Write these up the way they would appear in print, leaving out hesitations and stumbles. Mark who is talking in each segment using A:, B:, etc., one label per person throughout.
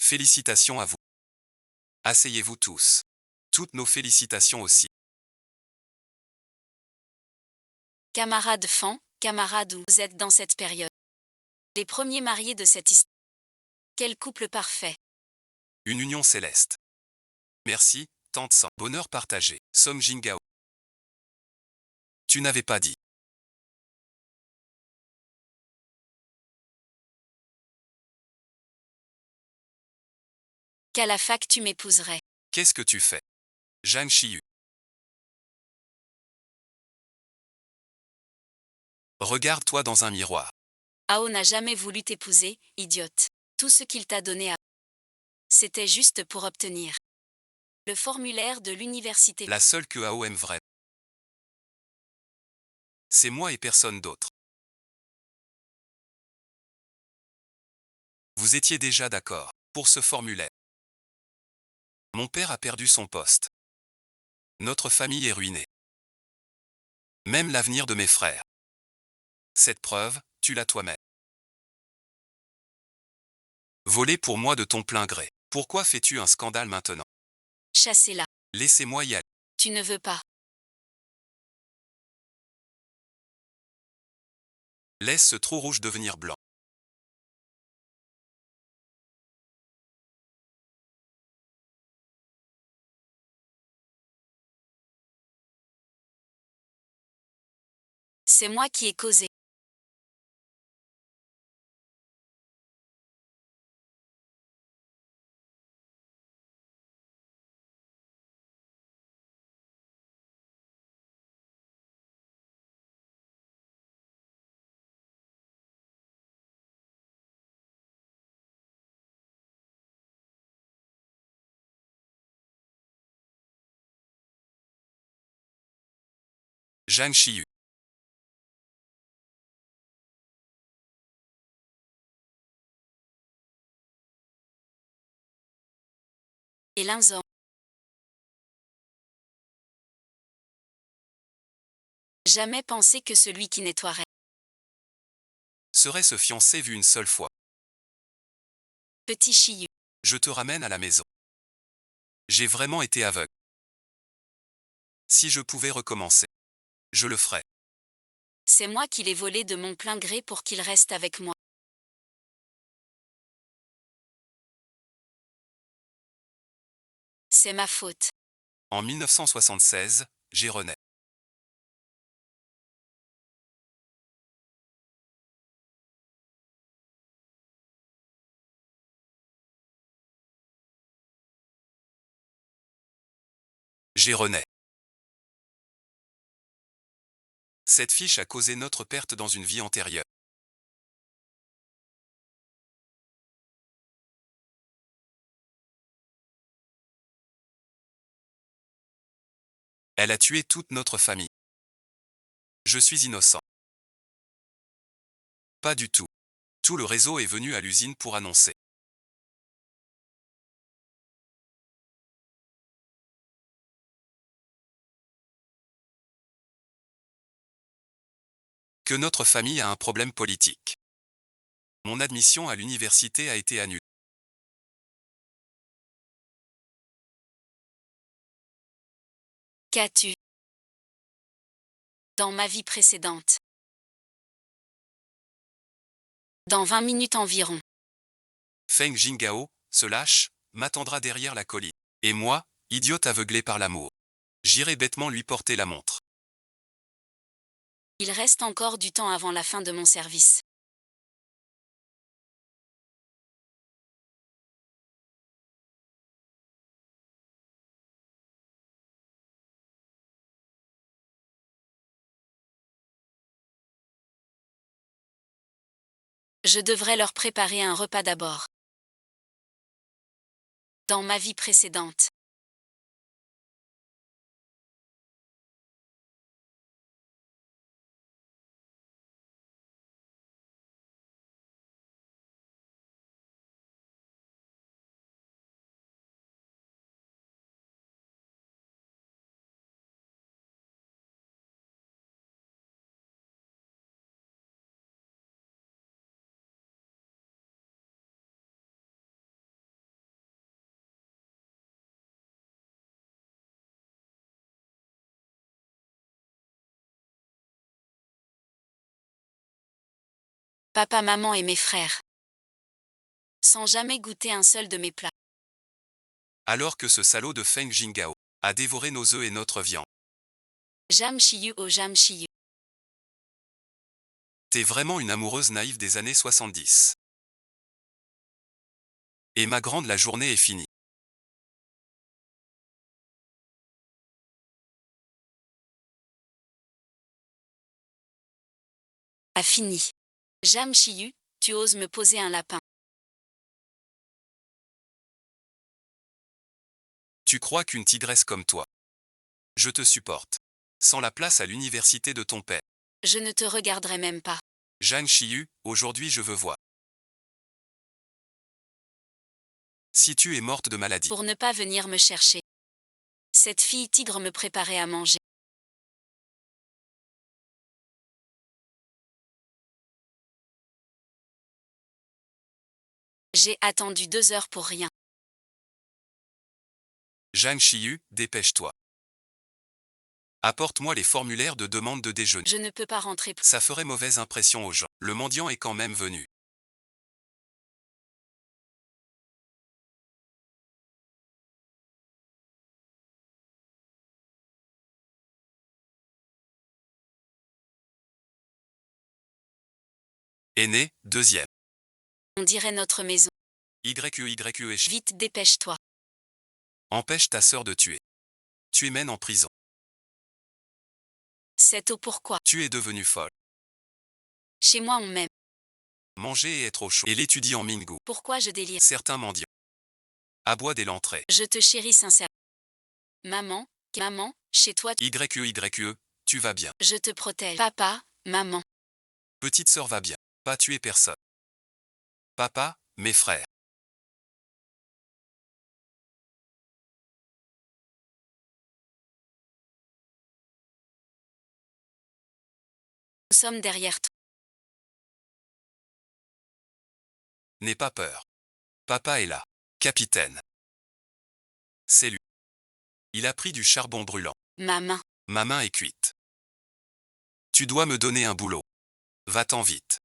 A: Félicitations à vous. Asseyez-vous tous. Toutes nos félicitations aussi.
B: Camarade Fan, camarade où vous êtes dans cette période. Les premiers mariés de cette histoire. Quel couple parfait.
A: Une union céleste. Merci, tante San. Bonheur partagé. Som Jingao. Tu n'avais pas dit.
B: Qu'à la fac tu m'épouserais.
A: Qu'est-ce que tu fais? Zhang Shiyu. Regarde-toi dans un miroir.
B: Ao n'a jamais voulu t'épouser, idiote. Tout ce qu'il t'a donné c'était juste pour obtenir le formulaire de l'université.
A: La seule que Ao aime vrai. C'est moi et personne d'autre. Vous étiez déjà d'accord pour ce formulaire. Mon père a perdu son poste. Notre famille est ruinée. Même l'avenir de mes frères. Cette preuve, tu l'as toi-même. Volé pour moi de ton plein gré. Pourquoi fais-tu un scandale maintenant?
B: Chassez-la.
A: Laissez-moi y aller.
B: Tu ne veux pas.
A: Laisse ce trou rouge devenir blanc.
B: C'est moi qui ai causé.
A: Zhang Shiyu.
B: Et Linzan. Jamais pensé que celui qui nettoierait
A: Serait se fiancer vu une seule fois.
B: Petit Chiyu.
A: Je te ramène à la maison. J'ai vraiment été aveugle. Si je pouvais recommencer, je le ferais.
B: C'est moi qui l'ai volé de mon plein gré pour qu'il reste avec moi. C'est ma faute.
A: En 1976, j'ai rené. J'ai rené. Cette fiche a causé notre perte dans une vie antérieure. Elle a tué toute notre famille. Je suis innocent. Pas du tout. Tout le réseau est venu à l'usine pour annoncer. Que notre famille a un problème politique. Mon admission à l'université a été annulée.
B: Qu'as-tu dans ma vie précédente? Dans 20 minutes environ.
A: Feng Jingao, se lâche, m'attendra derrière la colline. Et moi, idiote aveuglé par l'amour. J'irai bêtement lui porter la montre.
B: Il reste encore du temps avant la fin de mon service. Je devrais leur préparer un repas d'abord. Dans ma vie précédente. papa, maman et mes frères. Sans jamais goûter un seul de mes plats.
A: Alors que ce salaud de Feng Jingao a dévoré nos œufs et notre viande.
B: Jam Chiyu au Jam Chiyu.
A: T'es vraiment une amoureuse naïve des années 70. Et ma grande, la journée est finie.
B: A fini. Jam Chiyu, tu oses me poser un lapin.
A: Tu crois qu'une tigresse comme toi. Je te supporte. Sans la place à l'université de ton père.
B: Je ne te regarderai même pas.
A: Zhang Xiyu, aujourd'hui je veux voir. Si tu es morte de maladie.
B: Pour ne pas venir me chercher. Cette fille tigre me préparait à manger. J'ai attendu 2 heures pour rien.
A: Zhang Xiyu, dépêche-toi. Apporte-moi les formulaires de demande de déjeuner.
B: Je ne peux pas rentrer.
A: Ça ferait mauvaise impression aux gens. Le mendiant est quand même venu. Aîné, deuxième.
B: On dirait notre maison.
A: YE et
B: Vite, dépêche-toi.
A: empêche ta sœur de tuer. Tu es mène en prison.
B: C'est au pourquoi.
A: Tu es devenue folle.
B: Chez moi on m'aime.
A: Manger et être au chaud. Et l'étudie en Mingu.
B: Pourquoi je délire.
A: Certains mendiants. Aboie dès l'entrée.
B: Je te chéris sincèrement. Maman, chez toi.
A: YE, tu vas bien.
B: Je te protège. Papa, maman.
A: Petite sœur va bien. Pas tuer personne. Papa, mes frères.
B: Nous sommes derrière toi.
A: N'aie pas peur. Papa est là. Capitaine. C'est lui. Il a pris du charbon brûlant.
B: Ma main.
A: Ma main est cuite. Tu dois me donner un boulot. Va-t'en vite.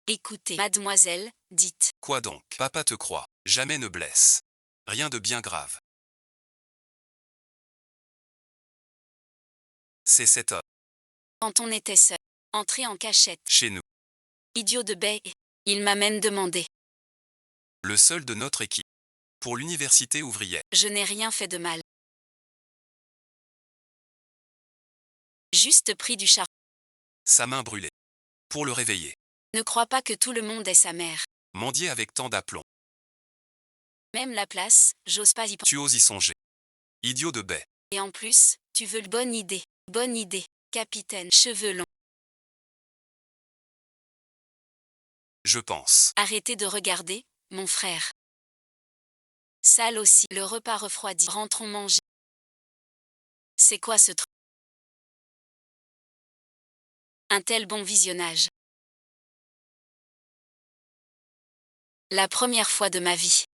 B: Écoutez, mademoiselle, dites.
A: Quoi donc? Papa te croit. Jamais ne blesse. Rien de bien grave. C'est cet homme.
B: Quand on était seul. Entré en cachette.
A: Chez nous.
B: Idiot de baie. Il m'a même demandé.
A: Le seul de notre équipe. Pour l'université ouvrière.
B: Je n'ai rien fait de mal. Juste pris du charbon.
A: Sa main brûlée. Pour le réveiller.
B: Ne crois pas que tout le monde est sa mère.
A: Mendier avec tant d'aplomb.
B: Même la place, j'ose pas y penser.
A: Tu oses y songer. Idiot de baie.
B: Et en plus, tu veux bonne idée. Bonne idée. Capitaine, cheveux longs.
A: Je pense.
B: Arrêtez de regarder, mon frère. Sale aussi. Le repas refroidi. Rentrons manger. C'est quoi ce truc? Un tel bon visionnage. La première fois de ma vie.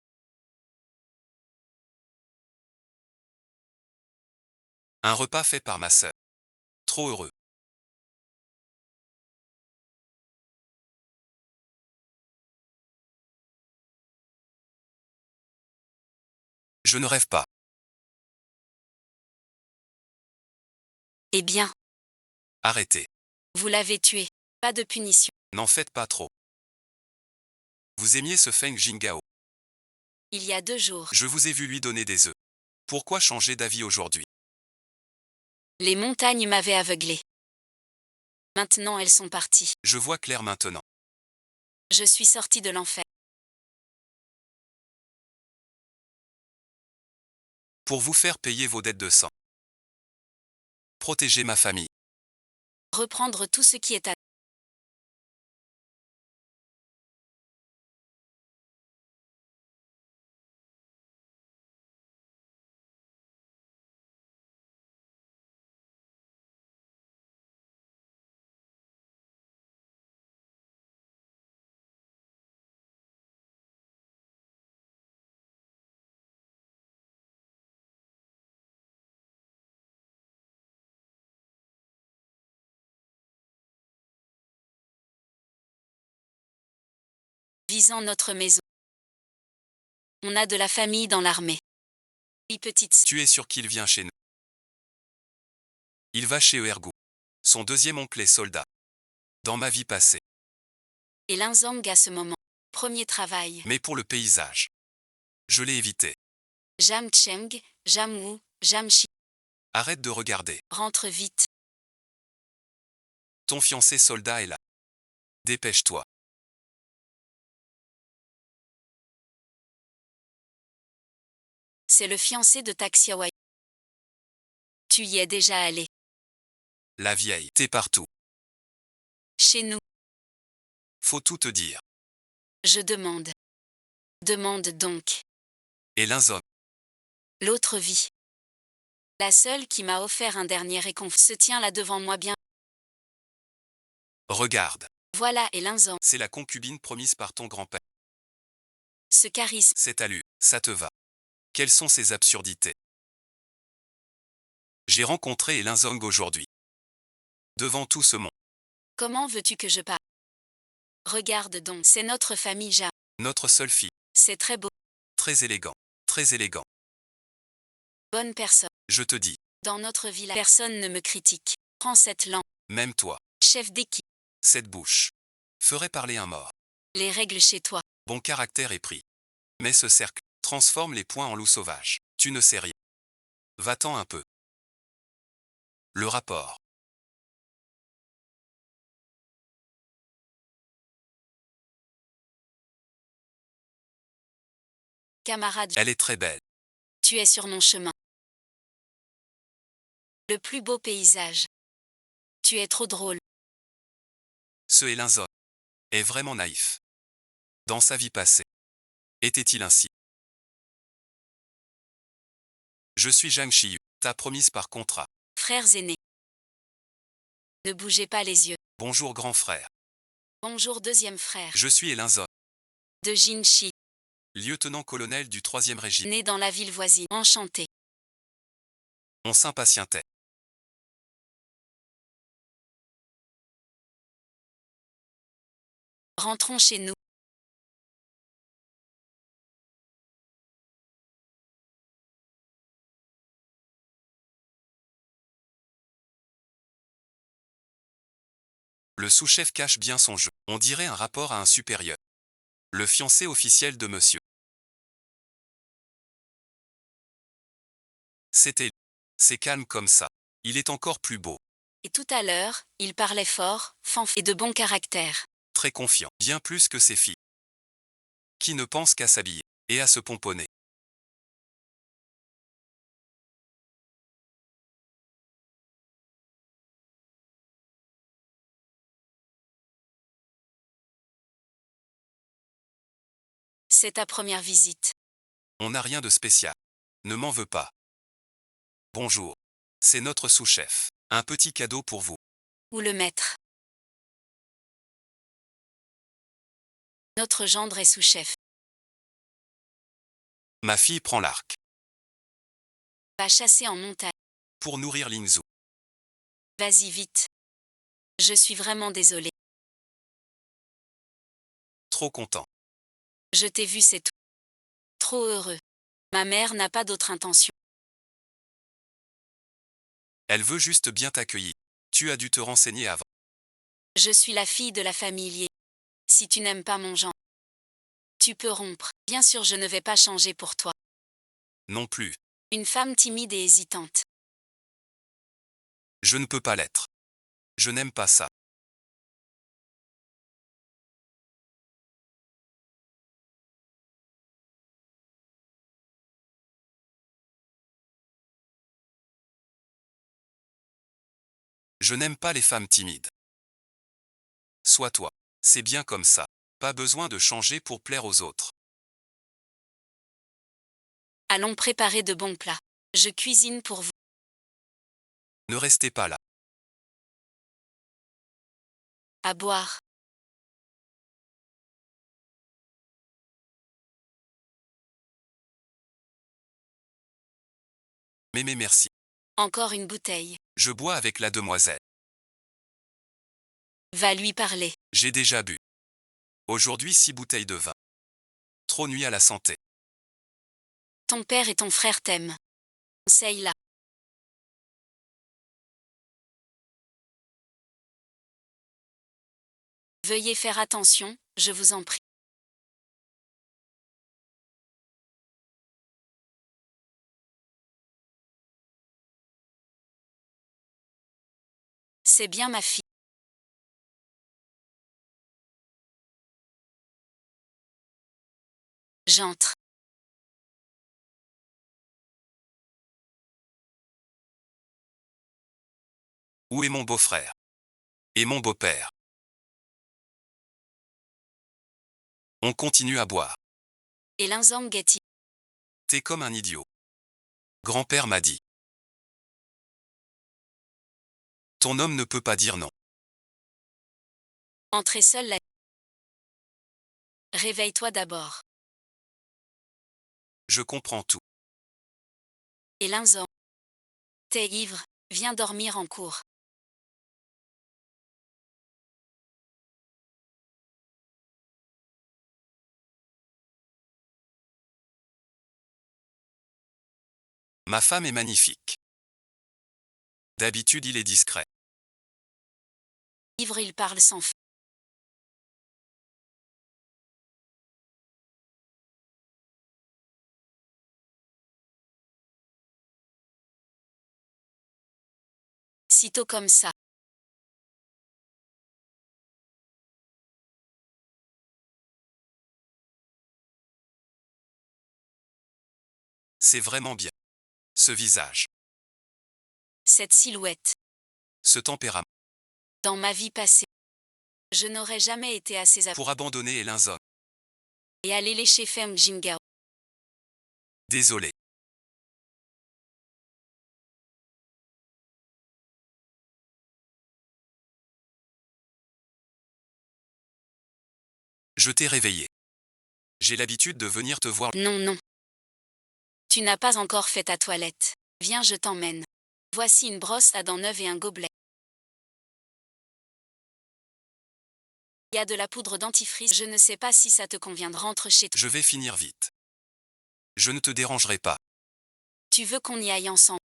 A: Un repas fait par ma sœur. Trop heureux. Je ne rêve pas.
B: Eh bien,
A: Arrêtez.
B: vous l'avez tué. Pas de punition.
A: N'en faites pas trop. Vous aimiez ce Feng Jingao.
B: Il y a 2 jours.
A: Je vous ai vu lui donner des œufs. Pourquoi changer d'avis aujourd'hui?
B: Les montagnes m'avaient aveuglé. Maintenant elles sont parties.
A: Je vois clair maintenant.
B: Je suis sortie de l'enfer.
A: Pour vous faire payer vos dettes de sang. Protéger ma famille.
B: Reprendre tout ce qui est à visant notre maison. On a de la famille dans l'armée. Oui, petite.
A: Tu es sûr qu'il vient chez nous? Il va chez Ergo. Son deuxième oncle est soldat. Dans ma vie passée.
B: Et Linzang à ce moment. Premier travail.
A: Mais pour le paysage. Je l'ai évité.
B: Jam Cheng, Jam Wu, Jam Shi.
A: Arrête de regarder.
B: Rentre vite.
A: Ton fiancé soldat est là. Dépêche-toi.
B: C'est le fiancé de Taxiawai. Tu y es déjà allé.
A: La vieille, t'es partout.
B: Chez nous.
A: Faut tout te dire.
B: Je demande. Demande donc.
A: Et Linzong.
B: L'autre vie. La seule qui m'a offert un dernier réconfort se tient là devant moi bien.
A: Regarde.
B: Voilà et Linzang.
A: C'est la concubine promise par ton grand-père.
B: Ce charisme.
A: C'est à lui, ça te va. Quelles sont ces absurdités? J'ai rencontré Linzong aujourd'hui. Devant tout ce monde.
B: Comment veux-tu que je parle? Regarde donc, c'est notre famille Jam.
A: Notre seule fille.
B: C'est très beau.
A: Très élégant. Très élégant.
B: Bonne personne.
A: Je te dis.
B: Dans notre village, personne ne me critique. Prends cette langue.
A: Même toi.
B: Chef d'équipe.
A: Cette bouche. Ferait parler un mort.
B: Les règles chez toi.
A: Bon caractère est pris. Mais ce cercle transforme les poings en loup sauvage. Tu ne sais rien. Va-t'en un peu. Le rapport.
B: Camarade,
A: Elle est très belle.
B: tu es sur mon chemin. Le plus beau paysage. Tu es trop drôle.
A: Ce Linzong est vraiment naïf. Dans sa vie passée. Était-il ainsi? Je suis Zhang Shiyu, ta promise par contrat.
B: Frères aînés. Ne bougez pas les yeux.
A: Bonjour grand frère.
B: Bonjour deuxième frère.
A: Je suis Linzong,
B: De Jinshi.
A: lieutenant-colonel du 3e régiment.
B: Né dans la ville voisine. Enchanté.
A: On s'impatientait.
B: Rentrons chez nous.
A: Le sous-chef cache bien son jeu. On dirait un rapport à un supérieur. Le fiancé officiel de monsieur. C'était. C'est calme comme ça. Il est encore plus beau.
B: Et tout à l'heure, il parlait fort, fanf et de bon caractère.
A: Très confiant. Bien plus que ses filles. Qui ne pensent qu'à s'habiller. Et à se pomponner.
B: C'est ta première visite.
A: On n'a rien de spécial. Ne m'en veux pas. Bonjour. C'est notre sous-chef. Un petit cadeau pour vous.
B: Où le mettre? Notre gendre est sous-chef.
A: Ma fille prend l'arc.
B: Va chasser en montagne.
A: Pour nourrir Lingzhu.
B: Vas-y vite. Je suis vraiment désolé.
A: Trop content.
B: Je t'ai vu, c'est tout. Trop heureux. Ma mère n'a pas d'autre intention.
A: Elle veut juste bien t'accueillir. Tu as dû te renseigner avant.
B: Je suis la fille de la famille liée. Si tu n'aimes pas mon genre, tu peux rompre. Bien sûr, je ne vais pas changer pour toi.
A: Non plus.
B: Une femme timide et hésitante.
A: Je ne peux pas l'être. Je n'aime pas ça. Je n'aime pas les femmes timides. Sois toi. C'est bien comme ça. Pas besoin de changer pour plaire aux autres.
B: Allons préparer de bons plats. Je cuisine pour vous.
A: Ne restez pas là.
B: À boire.
A: Mais merci.
B: Encore une bouteille.
A: Je bois avec la demoiselle.
B: Va lui parler.
A: J'ai déjà bu. Aujourd'hui 6 bouteilles de vin. Trop nuit à la santé.
B: Ton père et ton frère t'aiment. Conseille-la. Veuillez faire attention, je vous en prie. C'est bien ma fille. J'entre.
A: Où est mon beau-frère? Et mon beau-père? On continue à boire.
B: Et Getty.
A: T'es comme un idiot. Grand-père m'a dit. Ton homme ne peut pas dire non.
B: Entrez seul la. Réveille-toi d'abord.
A: Je comprends tout.
B: Et T'es ivre, viens dormir en cour.
A: Ma femme est magnifique. D'habitude il est discret.
B: Ivre il parle sans fin. Sitôt comme ça.
A: C'est vraiment bien. Ce visage.
B: Cette silhouette.
A: Ce tempérament.
B: Dans ma vie passée. Je n'aurais jamais été assez
A: Pour abandonner Elinzon.
B: et aller lécher Fem Jingao.
A: Désolé. Je t'ai réveillé. J'ai l'habitude de venir te voir.
B: Non, non. Tu n'as pas encore fait ta toilette. Viens, je t'emmène. Voici une brosse à dents neuve et un gobelet. Il y a de la poudre dentifrice. Je ne sais pas si ça te convient. Rentre chez toi.
A: Je vais finir vite. Je ne te dérangerai pas.
B: Tu veux qu'on y aille ensemble?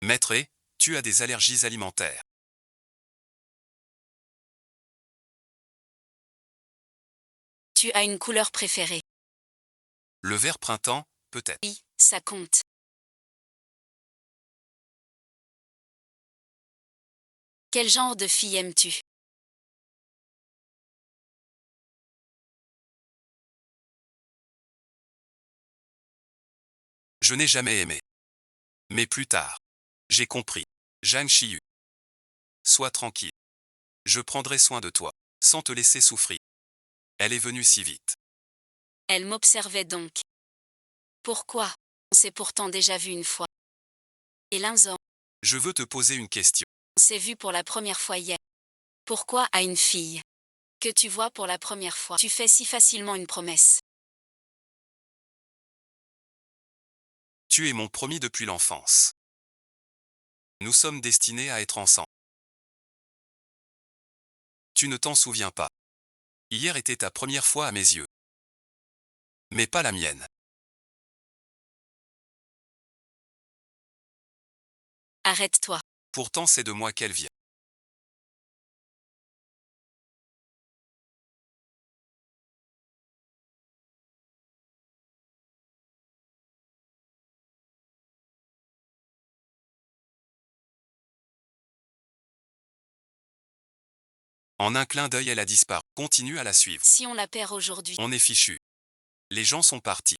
A: Maître, tu as des allergies alimentaires.
B: Tu as une couleur préférée?
A: Le vert printemps, peut-être.
B: Oui, ça compte. Quel genre de fille aimes-tu?
A: Je n'ai jamais aimé. Mais plus tard. J'ai compris. Zhang Xiyu. Sois tranquille. Je prendrai soin de toi, sans te laisser souffrir. Elle est venue si vite.
B: Elle m'observait donc. Pourquoi? On s'est pourtant déjà vu une fois. Et Linzan.
A: Je veux te poser une question.
B: On s'est vu pour la première fois hier. Pourquoi à une fille que tu vois pour la première fois, tu fais si facilement une promesse?
A: Tu es mon promis depuis l'enfance. Nous sommes destinés à être ensemble. Tu ne t'en souviens pas. Hier était ta première fois à mes yeux. Mais pas la mienne.
B: Arrête-toi.
A: Pourtant c'est de moi qu'elle vient. En un clin d'œil elle a disparu. Continue à la suivre.
B: Si on la perd aujourd'hui,
A: On est fichu. Les gens sont partis.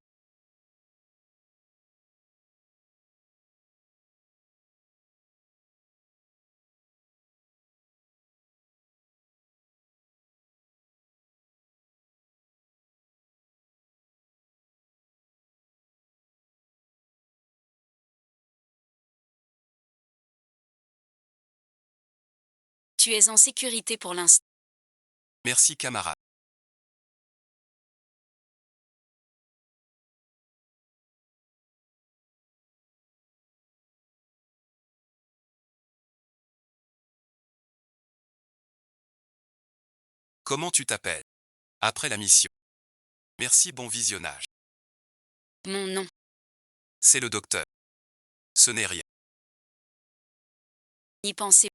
B: tu es en sécurité pour l'instant.
A: Merci camarade. Comment tu t'appelles? Après la mission. Merci, bon visionnage.
B: Mon nom.
A: C'est le docteur. Ce n'est rien.
B: Y pensez.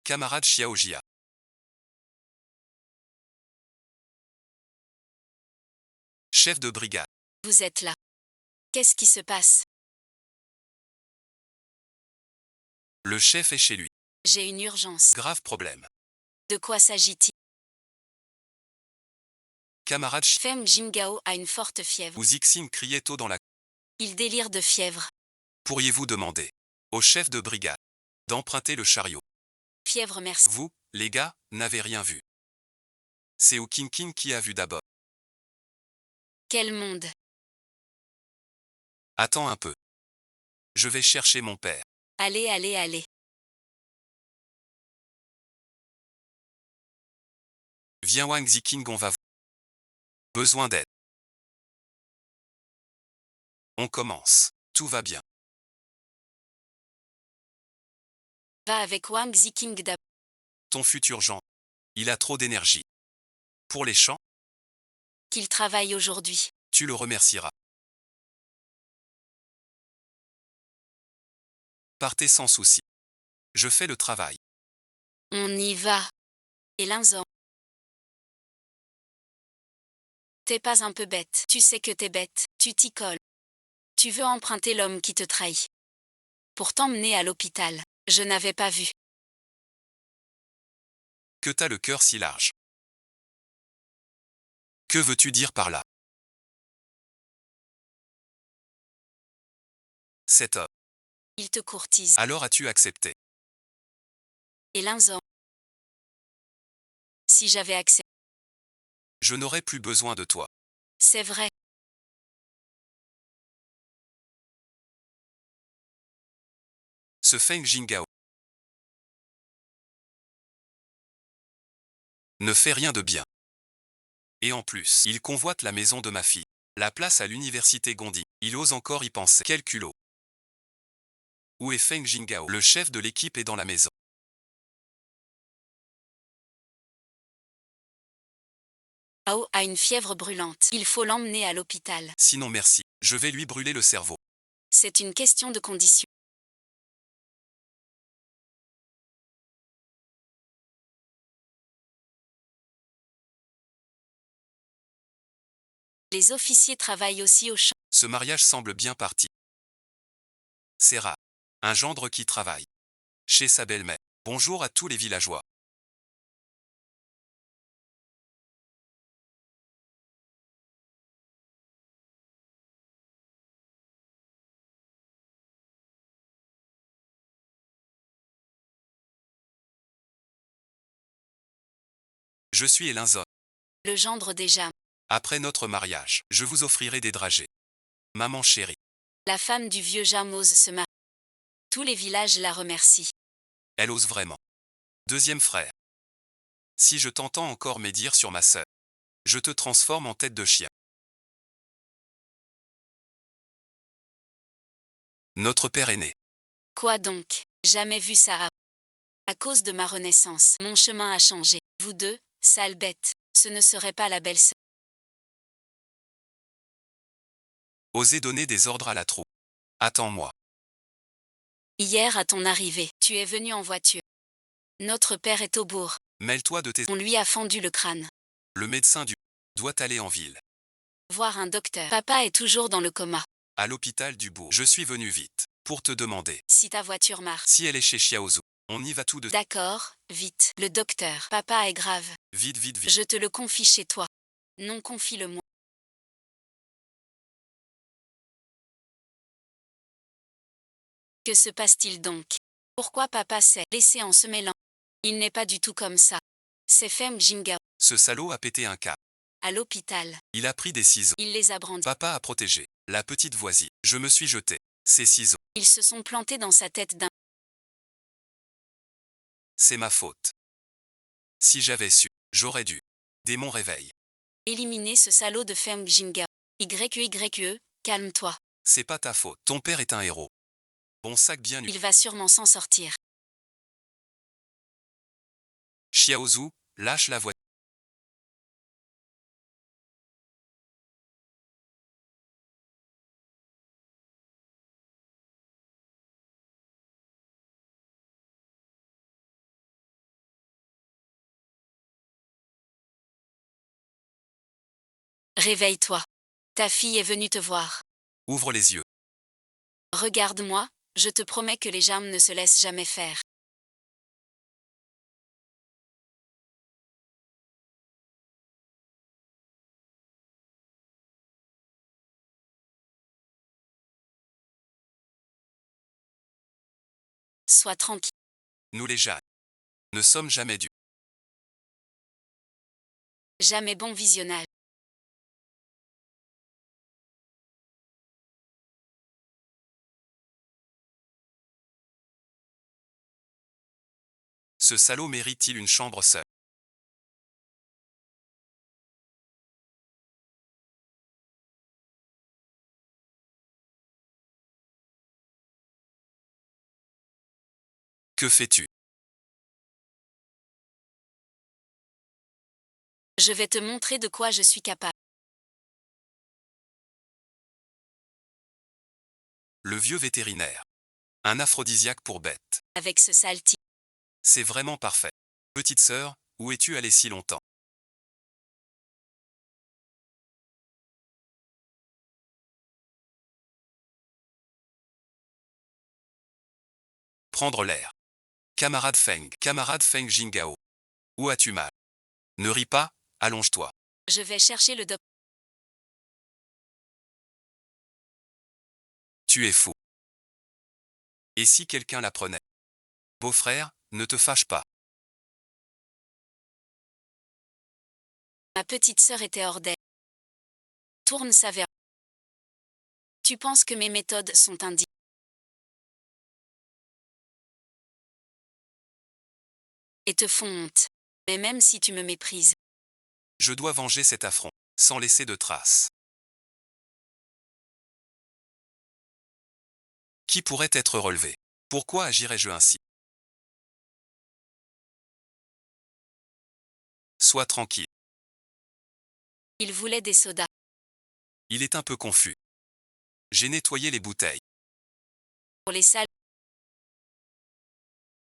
A: Camarade Xiaojia. Chef de brigade.
B: Vous êtes là. Qu'est-ce qui se passe?
A: Le chef est chez lui.
B: J'ai une urgence.
A: Grave problème.
B: De quoi s'agit-il?
A: Camarade
B: Feng Jingao a une forte fièvre.
A: ou Zixing criait tôt dans la...
B: Il délire de fièvre.
A: Pourriez-vous demander au chef de brigade d'emprunter le chariot?
B: Fièvre, merci.
A: Vous, les gars, n'avez rien vu. C'est Wu King qui a vu d'abord.
B: Quel monde?
A: Attends un peu. Je vais chercher mon père.
B: Allez, allez, allez.
A: Viens Wang Ziking, on va... Besoin d'aide. On commence. Tout va bien.
B: Va avec Wang Ziking d'abord.
A: Ton futur Jean. Il a trop d'énergie. Pour les champs,
B: Qu'il travaille aujourd'hui.
A: tu le remercieras. Partez sans souci. Je fais le travail.
B: On y va. Et Linzan. T'es pas un peu bête. Tu sais que t'es bête. Tu t'y colles. Tu veux emprunter l'homme qui te trahit. Pour t'emmener à l'hôpital. Je n'avais pas vu.
A: Que t'as le cœur si large. Que veux-tu dire par là? Cet homme.
B: Il te courtise.
A: Alors as-tu accepté?
B: Et Linzan. Si j'avais accès.
A: Je n'aurai plus besoin de toi.
B: C'est vrai.
A: Ce Feng Jingao ne fait rien de bien. Et en plus, il convoite la maison de ma fille. La place à l'université Gondi. Il ose encore y penser. Quel culot. Où est Feng Jingao? Le chef de l'équipe est dans la maison.
B: Ao a une fièvre brûlante. Il faut l'emmener à l'hôpital.
A: Sinon merci, je vais lui brûler le cerveau.
B: C'est une question de condition. Les officiers travaillent aussi au champ.
A: Ce mariage semble bien parti. C'est rare. Un gendre qui travaille. Chez sa belle-mère. Bonjour à tous les villageois. Je suis Elinzon.
B: Le gendre déjà.
A: Après notre mariage, je vous offrirai des dragées. Maman chérie.
B: La femme du vieux Jam ose se marier. Tous les villages la remercient.
A: Elle ose vraiment. Deuxième frère. Si je t'entends encore médire sur ma sœur, je te transforme en tête de chien. Notre père aîné.
B: Quoi donc? Jamais vu ça. À cause de ma renaissance, mon chemin a changé. Vous deux, sales bêtes, ce ne serait pas la belle-sœur.
A: Osez donner des ordres à la troupe. Attends-moi.
B: Hier à ton arrivée, tu es venu en voiture. Notre père est au bourg.
A: Mêle-toi de tes...
B: On lui a fendu le crâne.
A: Le médecin du... doit aller en ville.
B: Voir un docteur. Papa est toujours dans le coma.
A: À l'hôpital du bourg. Je suis venu vite. Pour te demander.
B: Si ta voiture marche.
A: Si elle est chez Xiaozu. On y va tout de...
B: D'accord, vite. Le docteur. Papa est grave.
A: Vite, vite, vite.
B: Je te le confie chez toi. Non, confie-le-moi. Que se passe-t-il donc? Pourquoi papa s'est laissé en se mêlant? Il n'est pas du tout comme ça. C'est Feng Jingao.
A: Ce salaud a pété un câble.
B: À l'hôpital.
A: Il a pris des ciseaux.
B: Il les a brandis.
A: Papa a protégé. La petite voisine. Je me suis jeté. Ces ciseaux.
B: Ils se sont plantés dans sa tête d'un.
A: C'est ma faute. Si j'avais su, j'aurais dû. Dès mon réveil.
B: Éliminer ce salaud de Feng Jingao. YE, calme-toi.
A: C'est pas ta faute. Ton père est un héros. Bon sac bien nu.
B: Il va sûrement s'en sortir.
A: Xiaozu, lâche la voiture.
B: Réveille-toi. Ta fille est venue te voir.
A: Ouvre les yeux.
B: Regarde-moi, je te promets que les germes ne se laissent jamais faire. Sois tranquille.
A: Nous les Jeanne ne sommes jamais dus.
B: Jamais bon visionnage.
A: Ce salaud mérite-t-il une chambre seule? Que fais-tu?
B: Je vais te montrer de quoi je suis capable.
A: Le vieux vétérinaire. Un aphrodisiaque pour bête.
B: Avec ce sale type.
A: C'est vraiment parfait. Petite sœur, où es-tu allée si longtemps? Prendre l'air. Camarade Feng Jingao. Où as-tu mal? Ne ris pas, allonge-toi.
B: Je vais chercher le docteur.
A: Tu es fou. Et si quelqu'un l'apprenait? Beau-frère, ne te fâche pas.
B: Ma petite sœur était hors d'elle. Tourne sa vers. Tu penses que mes méthodes sont indignes. Et te font honte. Mais même si tu me méprises.
A: Je dois venger cet affront, sans laisser de traces. Qui pourrait être relevé? Pourquoi agirais-je ainsi? Sois tranquille.
B: Il voulait des sodas.
A: Il est un peu confus. J'ai nettoyé les bouteilles.
B: Pour les salles.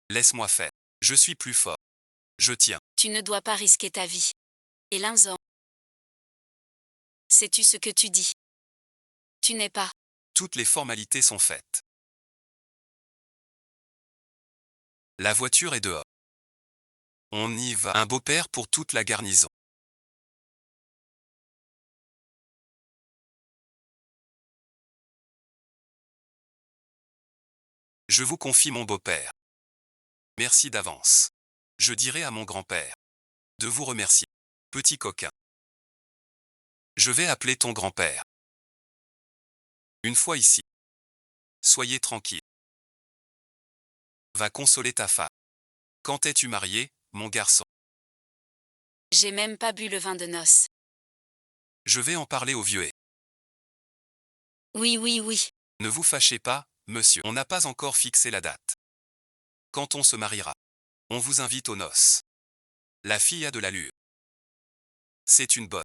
A: Laisse-moi faire. Je suis plus fort. Je tiens.
B: Tu ne dois pas risquer ta vie. Et Linzan. Sais-tu ce que tu dis? Tu n'es pas.
A: Toutes les formalités sont faites. La voiture est dehors. On y va. Un beau-père pour toute la garnison. Je vous confie mon beau-père. Merci d'avance. Je dirai à mon grand-père de vous remercier. Petit coquin. Je vais appeler ton grand-père. Une fois ici. Soyez tranquille. Va consoler ta femme. Quand es-tu marié, mon garçon?
B: J'ai même pas bu le vin de noces.
A: Je vais en parler au vieux.
B: Oui, oui, oui.
A: Ne vous fâchez pas, monsieur. On n'a pas encore fixé la date. Quand on se mariera, on vous invite aux noces. La fille a de l'allure. C'est une bonne.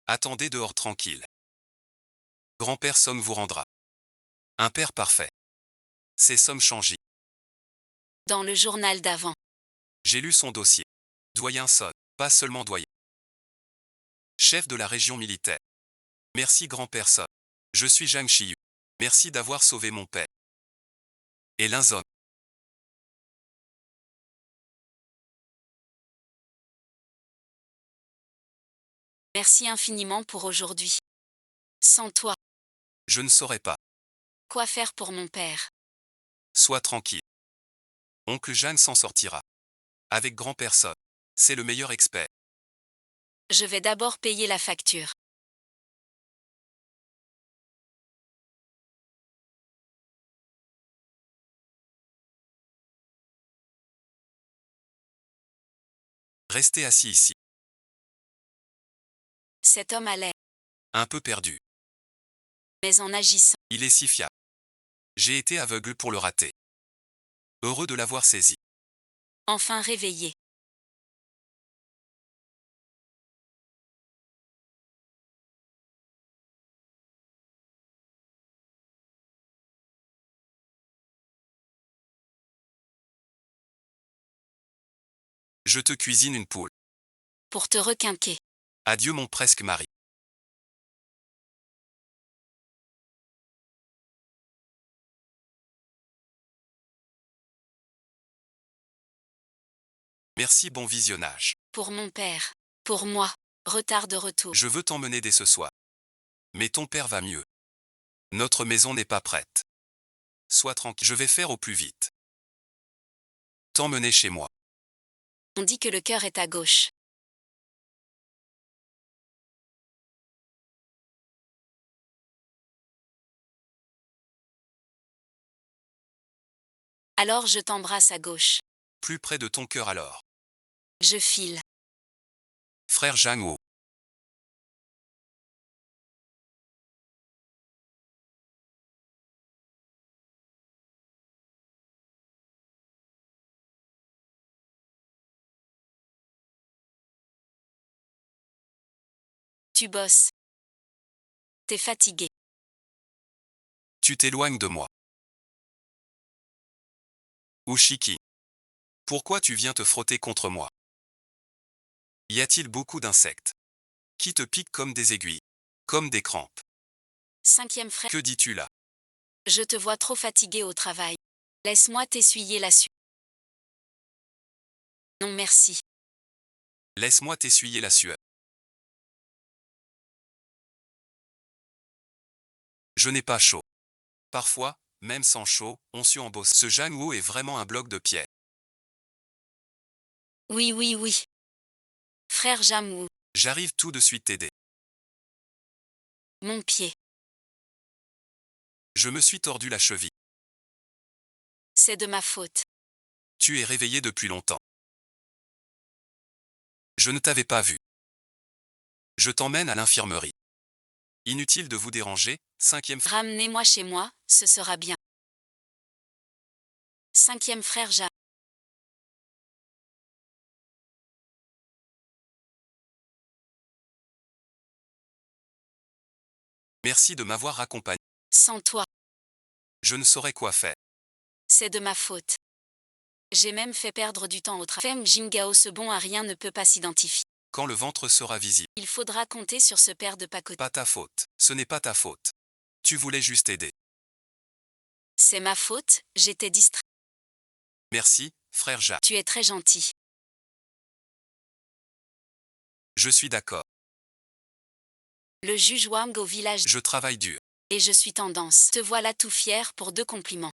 A: Attendez dehors tranquille. Grand-père Somme vous rendra. Un père parfait. C'est Somme Changy.
B: Dans le journal d'avant.
A: J'ai lu son dossier. Doyen Son, pas seulement doyen. Chef de la région militaire. Merci grand-père Son. Je suis Zhang Shiyu. Merci d'avoir sauvé mon père. Et Linzon.
B: Merci infiniment pour aujourd'hui. Sans toi,
A: Je ne saurais pas.
B: quoi faire pour mon père?
A: Sois tranquille. Oncle Jeanne s'en sortira. Avec grand-père Son. C'est le meilleur expert.
B: Je vais d'abord payer la facture.
A: Restez assis ici.
B: Cet homme a l'air,
A: Un peu perdu.
B: mais en agissant.
A: Il est si fiable. J'ai été aveugle pour le rater. Heureux de l'avoir saisi.
B: Enfin réveillé.
A: Je te cuisine une poule.
B: Pour te requinquer.
A: Adieu mon presque mari. Merci, bon visionnage.
B: Pour mon père. Pour moi. Retard de retour.
A: Je veux t'emmener dès ce soir. Mais ton père va mieux. Notre maison n'est pas prête. Sois tranquille, je vais faire au plus vite. T'emmener chez moi.
B: On dit que le cœur est à gauche. Alors je t'embrasse à gauche.
A: Plus près de ton cœur alors.
B: Je file.
A: Frère Jeannot.
B: Tu bosses. T'es fatigué.
A: Tu t'éloignes de moi. Ushiki. Pourquoi tu viens te frotter contre moi? Y a-t-il beaucoup d'insectes qui te piquent comme des aiguilles, comme des crampes?
B: Cinquième frère.
A: Que dis-tu là?
B: Je te vois trop fatigué au travail. Laisse-moi t'essuyer la suie. Non merci.
A: Laisse-moi t'essuyer la sueur. Je n'ai pas chaud. Parfois, même sans chaud, on sue en bosse. Ce Jeannot est vraiment un bloc de pierre.
B: Oui oui oui. Frère Jamou.
A: J'arrive tout de suite t'aider.
B: Mon pied.
A: Je me suis tordu la cheville.
B: C'est de ma faute.
A: Tu es réveillé depuis longtemps. Je ne t'avais pas vu. Je t'emmène à l'infirmerie. Inutile de vous déranger, cinquième frère.
B: Ramenez-moi chez moi, ce sera bien. Cinquième frère Jam.
A: Merci de m'avoir accompagné.
B: Sans toi.
A: Je ne saurais quoi faire.
B: C'est de ma faute. J'ai même fait perdre du temps au travail. Femme Jingao, ce bon à rien ne peut pas s'identifier.
A: Quand le ventre sera visible.
B: Il faudra compter sur ce père de pacotille.
A: Pas ta faute. Ce n'est pas ta faute. Tu voulais juste aider.
B: C'est ma faute, j'étais distrait.
A: Merci, frère Jacques.
B: Tu es très gentil.
A: Je suis d'accord.
B: Le juge Wang au village.
A: Je travaille dur.
B: Et je suis tendance. Te voilà tout fier pour 2 compliments.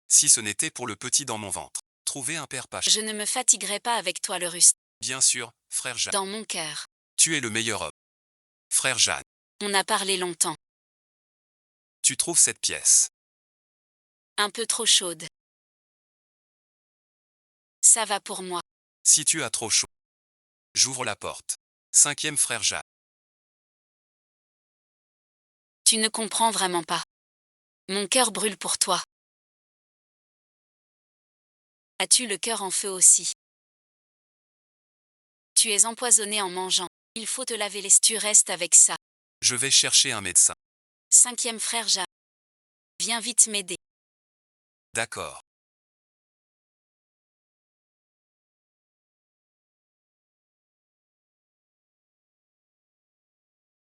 A: Si ce n'était pour le petit dans mon ventre. Trouver un père pas cher.
B: Je ne me fatiguerai pas avec toi le russe.
A: Bien sûr, frère Jeanne.
B: Dans mon cœur.
A: Tu es le meilleur homme. Frère Jeanne.
B: On a parlé longtemps.
A: Tu trouves cette pièce?
B: Un peu trop chaude. Ça va pour moi.
A: Si tu as trop chaud. J'ouvre la porte. Cinquième frère Jeanne.
B: Tu ne comprends vraiment pas. Mon cœur brûle pour toi. As-tu le cœur en feu aussi? Tu es empoisonné en mangeant. Il faut te laver les... Tu restes avec ça.
A: Je vais chercher un médecin.
B: Cinquième frère Jeanne. Viens vite m'aider.
A: D'accord.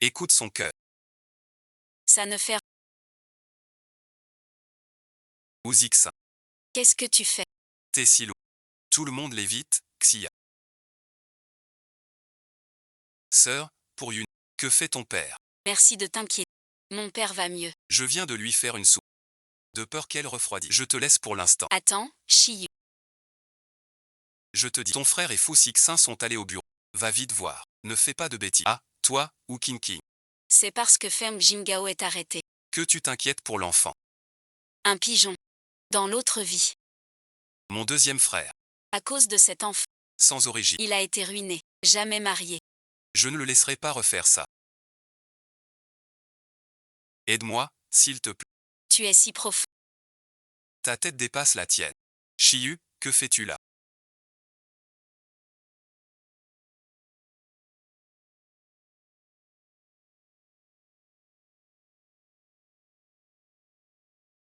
A: Écoute son cœur.
B: Ça ne fait...
A: Ouzix.
B: Qu'est-ce que tu fais?
A: Tessilo. Tout le monde l'évite, Xia. Sœur, pour une. Que fait ton père?
B: Merci de t'inquiéter. Mon père va mieux.
A: Je viens de lui faire une soupe. De peur qu'elle refroidisse. Je te laisse pour l'instant.
B: Attends, Chiyu.
A: Je te dis, ton frère et Fu Sixin sont allés au bureau. Va vite voir. Ne fais pas de bêtises. Ah, toi, ou King King.
B: C'est parce que Feng Jingao est arrêté.
A: Que tu t'inquiètes pour l'enfant.
B: Un pigeon. Dans l'autre vie.
A: Mon deuxième frère.
B: À cause de cet enfant.
A: Sans origine.
B: Il a été ruiné. Jamais marié.
A: Je ne le laisserai pas refaire ça. Aide-moi, s'il te plaît.
B: Tu es si profond.
A: Ta tête dépasse la tienne. Chiyu, que fais-tu là?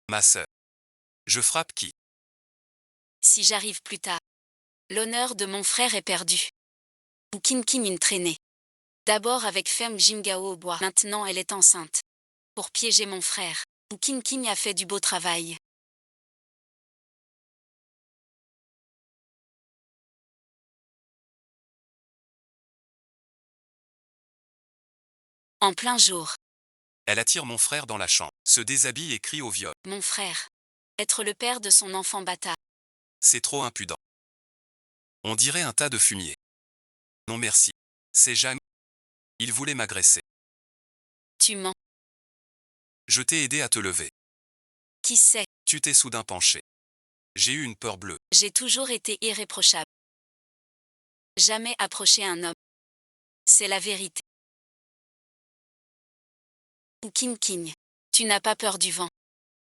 A: Ma sœur. Je frappe qui?
B: Si j'arrive plus tard. L'honneur de mon frère est perdu. Ou Kim Kim une traînée. D'abord avec Feng Jingao au bois. Maintenant elle est enceinte. Pour piéger mon frère. Ou Kim Kim a fait du beau travail. En plein jour.
A: Elle attire mon frère dans la chambre, se déshabille et crie au viol.
B: Mon frère. Être le père de son enfant bâtard.
A: C'est trop impudent. On dirait un tas de fumier. Non merci. C'est Jeanne. Il voulait m'agresser.
B: Tu mens.
A: Je t'ai aidé à te lever.
B: Qui sait?
A: Tu t'es soudain penché. J'ai eu une peur bleue.
B: J'ai toujours été irréprochable. Jamais approché un homme. C'est la vérité. Ou King King. Tu n'as pas peur du vent.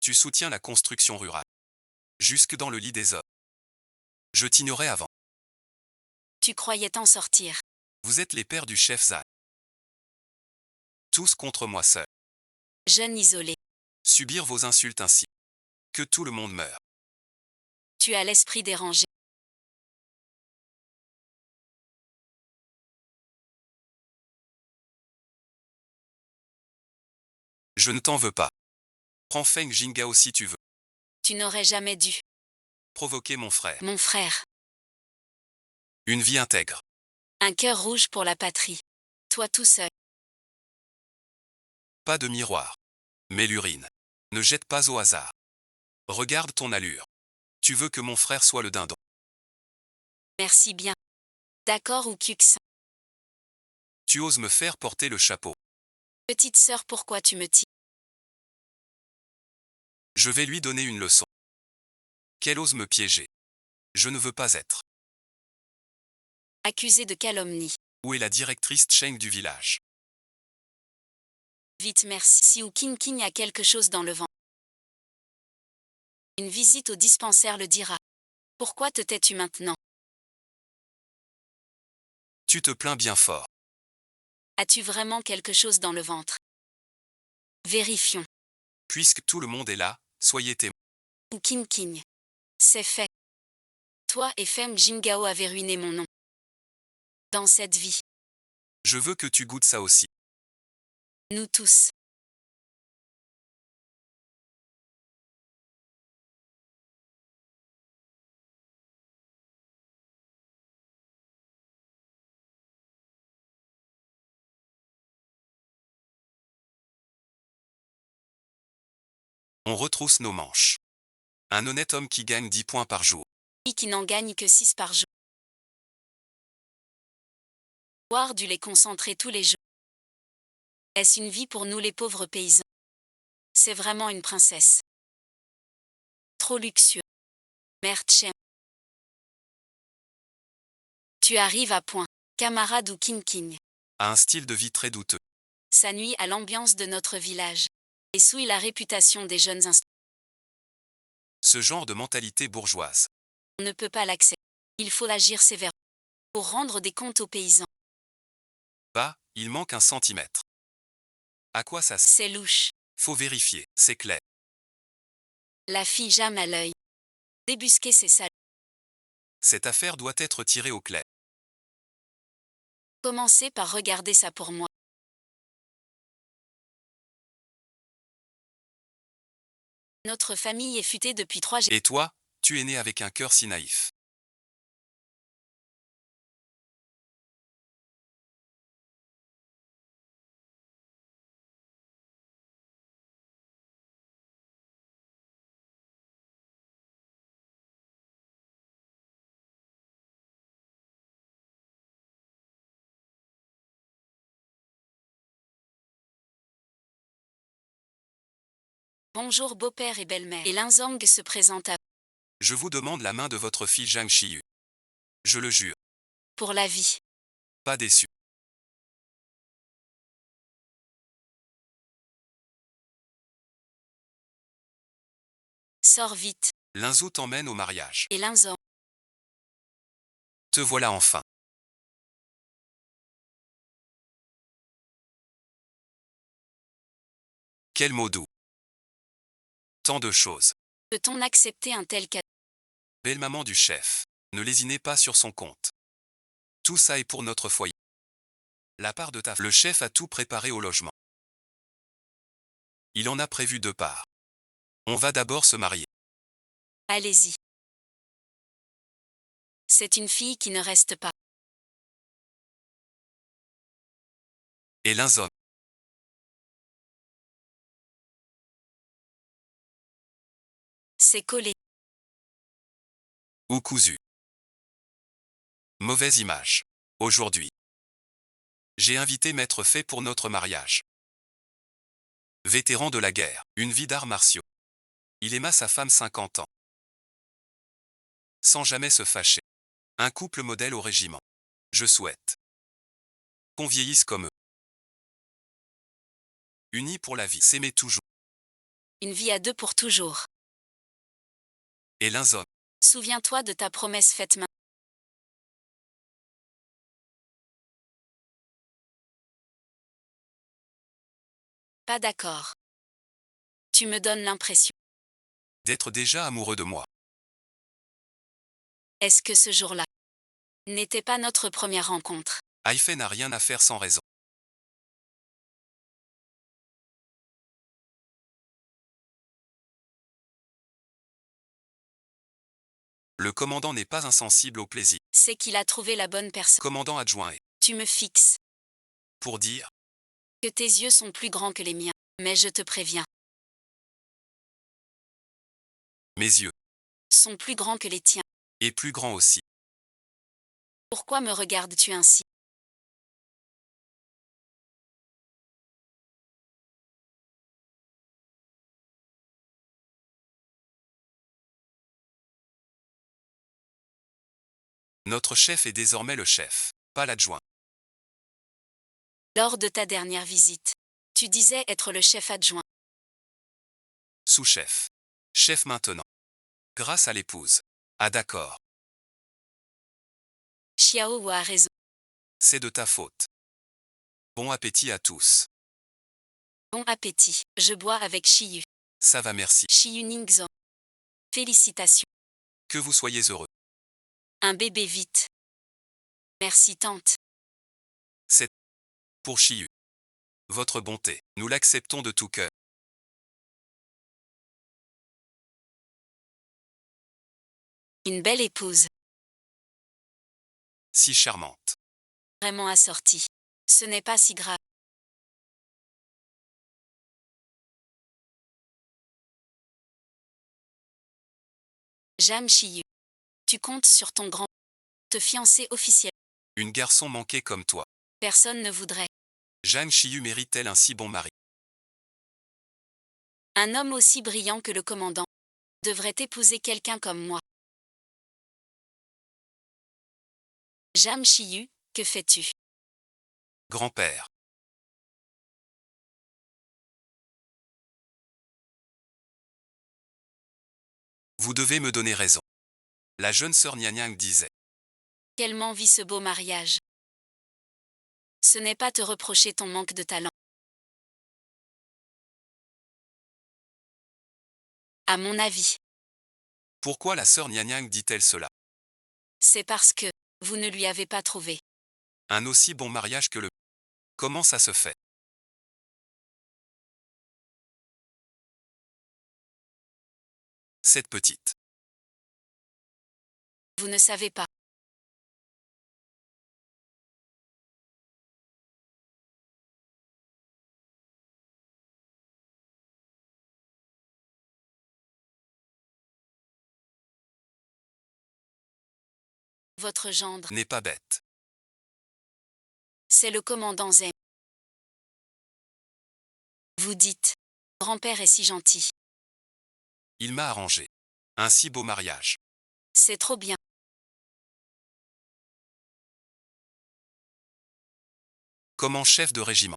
A: Tu soutiens la construction rurale. Jusque dans le lit des hommes. Je t'ignorais avant.
B: Tu croyais t'en sortir.
A: Vous êtes les pères du chef Zan. Tous contre moi seul.
B: Jeune isolé.
A: Subir vos insultes ainsi. Que tout le monde meure.
B: Tu as l'esprit dérangé.
A: Je ne t'en veux pas. Prends Feng Jingao si tu veux.
B: Tu n'aurais jamais dû.
A: Provoquer mon frère.
B: Mon frère.
A: Une vie intègre.
B: Un cœur rouge pour la patrie. Toi tout seul.
A: Pas de miroir. Mais l'urine. Ne jette pas au hasard. Regarde ton allure. Tu veux que mon frère soit le dindon.
B: Merci bien. D'accord ou Cux.
A: Tu oses me faire porter le chapeau.
B: Petite sœur, pourquoi tu me tiens?
A: Je vais lui donner une leçon. Qu'elle ose me piéger. Je ne veux pas être.
B: Accusé de calomnie.
A: Où est la directrice Cheng du village?
B: Vite merci. Si ou King King a quelque chose dans le vent. Une visite au dispensaire le dira. Pourquoi te tais-tu maintenant?
A: Tu te plains bien fort.
B: As-tu vraiment quelque chose dans le ventre? Vérifions.
A: Puisque tout le monde est là, soyez témoins.
B: Ou King King. C'est fait. Toi et Femme Jingao avez ruiné mon nom. Dans cette vie.
A: Je veux que tu goûtes ça aussi.
B: Nous tous.
A: On retrousse nos manches. Un honnête homme qui gagne 10 points par jour.
B: Qui n'en gagne que 6 par jour. Boire du lait concentré tous les jours. Est-ce une vie pour nous les pauvres paysans? C'est vraiment une princesse. Trop luxueux. Merde chère. Tu arrives à point. Camarade ou King King.
A: A un style de vie très douteux.
B: Ça nuit à l'ambiance de notre village. Et souille la réputation des jeunes instants.
A: Ce genre de mentalité bourgeoise.
B: On ne peut pas l'accepter. Il faut agir sévèrement. Pour rendre des comptes aux paysans.
A: Bah, il manque un centimètre. À quoi ça sert?
B: C'est louche.
A: Faut vérifier, c'est clair.
B: La fille jame à l'œil. Débusquer ses salles.
A: Cette affaire doit être tirée au clair.
B: Commencez par regarder ça pour moi. Notre famille est futée depuis 3
A: Et toi, tu es né avec un cœur si naïf.
B: Bonjour beau-père et belle-mère. Et Linzang se présente à
A: Je vous demande la main de votre fille Zhang Xiyu. Je le jure,
B: pour la vie.
A: pas déçu.
B: Sors vite.
A: Linzou t'emmène au mariage.
B: Et Linzang.
A: Te voilà enfin. Quel mot doux. Tant de choses.
B: Peut-on accepter un tel cadeau?
A: Belle maman du chef. Ne lésinez pas sur son compte. Tout ça est pour notre foyer. La part de ta... Le chef a tout préparé au logement. Il en a prévu 2 parts. On va d'abord se marier.
B: Allez-y. C'est une fille qui ne reste pas.
A: Et Linzon.
B: C'est collé.
A: Ou cousu. Mauvaise image. Aujourd'hui. J'ai invité Maître Fay pour notre mariage. Vétéran de la guerre, une vie d'arts martiaux. Il aima sa femme 50 ans. Sans jamais se fâcher. Un couple modèle au régiment. Je souhaite qu'on vieillisse comme eux. Unis pour la vie, s'aimer toujours.
B: Une vie à deux pour toujours.
A: Et l'un homme.
B: Souviens-toi de ta promesse faite main. Pas d'accord. Tu me donnes l'impression.
A: D'être déjà amoureux de moi.
B: Est-ce que ce jour-là n'était pas notre première rencontre?
A: Haïfé n'a rien à faire sans raison. Le commandant n'est pas insensible au plaisir.
B: C'est qu'il a trouvé la bonne personne.
A: Commandant adjoint est.
B: Tu me fixes.
A: Pour dire.
B: Que tes yeux sont plus grands que les miens. Mais je te préviens.
A: Mes yeux.
B: Sont plus grands que les tiens.
A: Et plus grands aussi.
B: Pourquoi me regardes-tu ainsi?
A: Notre chef est désormais le chef, pas l'adjoint.
B: Lors de ta dernière visite, tu disais être le chef adjoint.
A: Sous-chef. Chef maintenant. Grâce à l'épouse. Ah d'accord.
B: Xiao a raison.
A: C'est de ta faute. Bon appétit à tous.
B: Bon appétit. Je bois avec Shiyu.
A: Ça va merci.
B: Shiyu Ningzhou. Félicitations.
A: Que vous soyez heureux.
B: Un bébé vite. Merci tante.
A: C'est pour Chiyu. Votre bonté, nous l'acceptons de tout cœur.
B: Une belle épouse.
A: Si charmante.
B: Vraiment assortie. Ce n'est pas si grave. J'aime Shiyu. Tu comptes sur ton grand. Te fiancer officiel.
A: Une garçon manqué comme toi.
B: Personne ne voudrait.
A: Zhang Chiyu mérite-t-elle un si bon mari?
B: Un homme aussi brillant que le commandant devrait épouser quelqu'un comme moi. Jam Shiyu, que fais-tu?
A: Grand-père. Vous devez me donner raison. La jeune sœur Nianyang disait.
B: Quelle m'envie ce beau mariage. Ce n'est pas te reprocher ton manque de talent. À mon avis,
A: Pourquoi la sœur Nianyang dit-elle cela?
B: c'est parce que vous ne lui avez pas trouvé.
A: Un aussi bon mariage que le. Comment ça se fait? Cette petite.
B: Vous ne savez pas. Votre gendre,
A: N'est pas bête.
B: c'est le commandant Zem. Vous dites, grand-père est si gentil.
A: Il m'a arrangé. Un si beau mariage.
B: C'est trop bien.
A: Comment chef de régiment?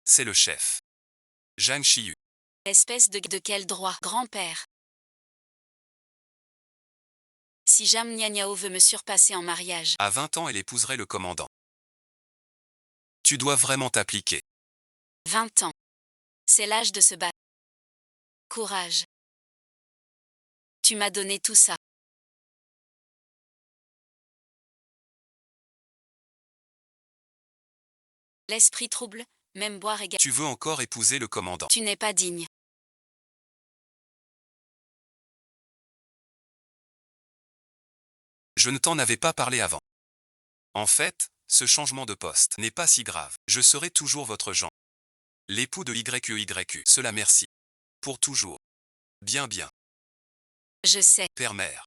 A: C'est le chef. Zhang Chiyu.
B: Espèce de quel droit, grand-père? Si Jam Nianyao veut me surpasser en mariage,
A: À 20 ans, elle épouserait le commandant. Tu dois vraiment t'appliquer.
B: 20 ans. C'est l'âge de se battre. Courage. Tu m'as donné tout ça. L'esprit trouble, même boire égal.
A: Tu veux encore épouser le commandant.
B: Tu n'es pas digne.
A: Je ne t'en avais pas parlé avant. En fait, ce changement de poste n'est pas si grave. Je serai toujours votre Jean. L'époux de YEYU. Cela merci. Pour toujours. Bien bien.
B: Je sais.
A: Père-mère.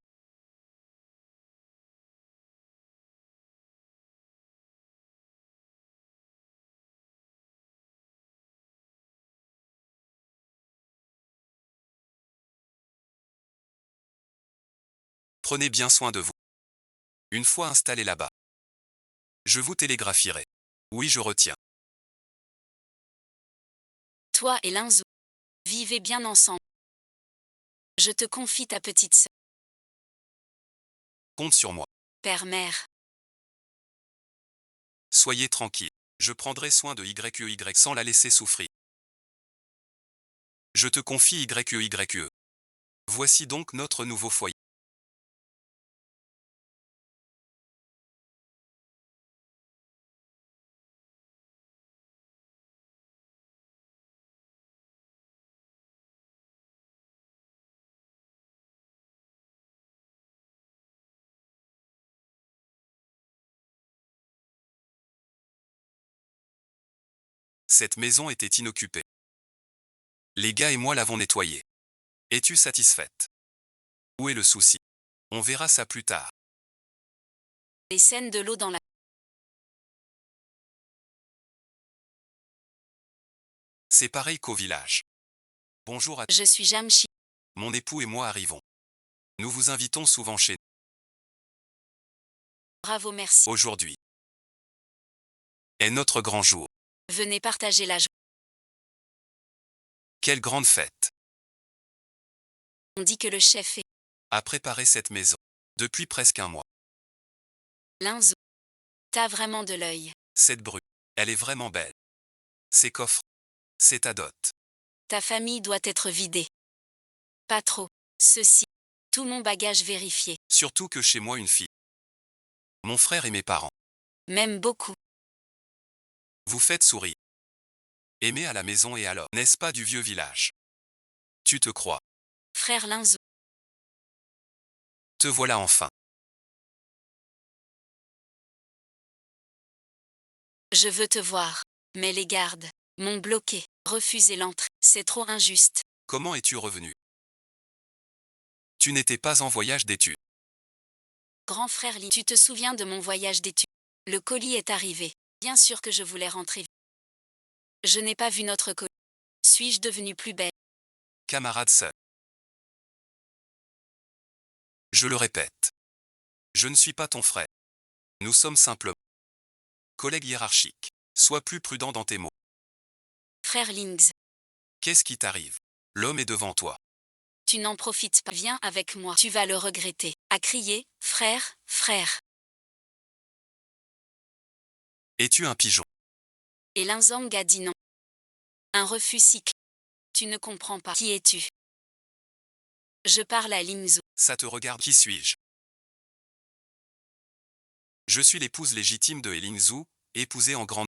A: Prenez bien soin de vous. Une fois installé là-bas, je vous télégraphierai. Oui, je retiens.
B: Toi et Linzou, vivez bien ensemble. Je te confie ta petite sœur.
A: Compte sur moi.
B: Père-mère.
A: Soyez tranquille. Je prendrai soin de YEY sans la laisser souffrir. Je te confie YEYE. Voici donc notre nouveau foyer. Cette maison était inoccupée. Les gars et moi l'avons nettoyée. Es-tu satisfaite? Où est le souci? On verra ça plus tard.
B: Les scènes de l'eau dans la...
A: C'est pareil qu'au village. Bonjour à
B: Je suis Jamchi.
A: mon époux et moi arrivons. Nous vous invitons souvent chez nous.
B: Bravo, merci.
A: Aujourd'hui est notre grand jour.
B: Venez partager la joie.
A: Quelle grande fête
B: On dit que le chef est
A: a préparé cette maison depuis presque un mois.
B: Linzou. T'as vraiment de l'œil.
A: Cette bru, elle est vraiment belle. Ces coffres, c'est ta dot.
B: Ta famille doit être vidée. Pas trop. Ceci. Tout mon bagage vérifié.
A: Surtout que chez moi une fille. Mon frère et mes parents.
B: Même beaucoup.
A: Vous faites sourire. Aimé à la maison et alors, n'est-ce pas du vieux village? Tu te crois?
B: Frère Linzou.
A: Te voilà enfin.
B: Je veux te voir. Mais les gardes m'ont bloqué. Refusé l'entrée. C'est trop injuste.
A: Comment es-tu revenu? Tu n'étais pas en voyage d'études.
B: Grand frère Lee, tu te souviens de mon voyage d'études? Le colis est arrivé. Bien sûr que je voulais rentrer vite. Je n'ai pas vu notre colis. Suis-je devenue plus belle?
A: Camarade seul. Je le répète. Je ne suis pas ton frère. Nous sommes simplement collègues hiérarchiques. Sois plus prudent dans tes mots.
B: Frère Lings,
A: Qu'est-ce qui t'arrive? L'homme est devant toi.
B: tu n'en profites pas. Viens avec moi. Tu vas le regretter. A crié, frère, frère.
A: Es-tu un pigeon?
B: Et Linzang a dit non. Un refus si clair. Tu ne comprends pas. Qui es-tu? Je parle à Lingzhu.
A: Ça te regarde. Qui suis-je? Je suis l'épouse légitime de Elingzhu, épousée en grande.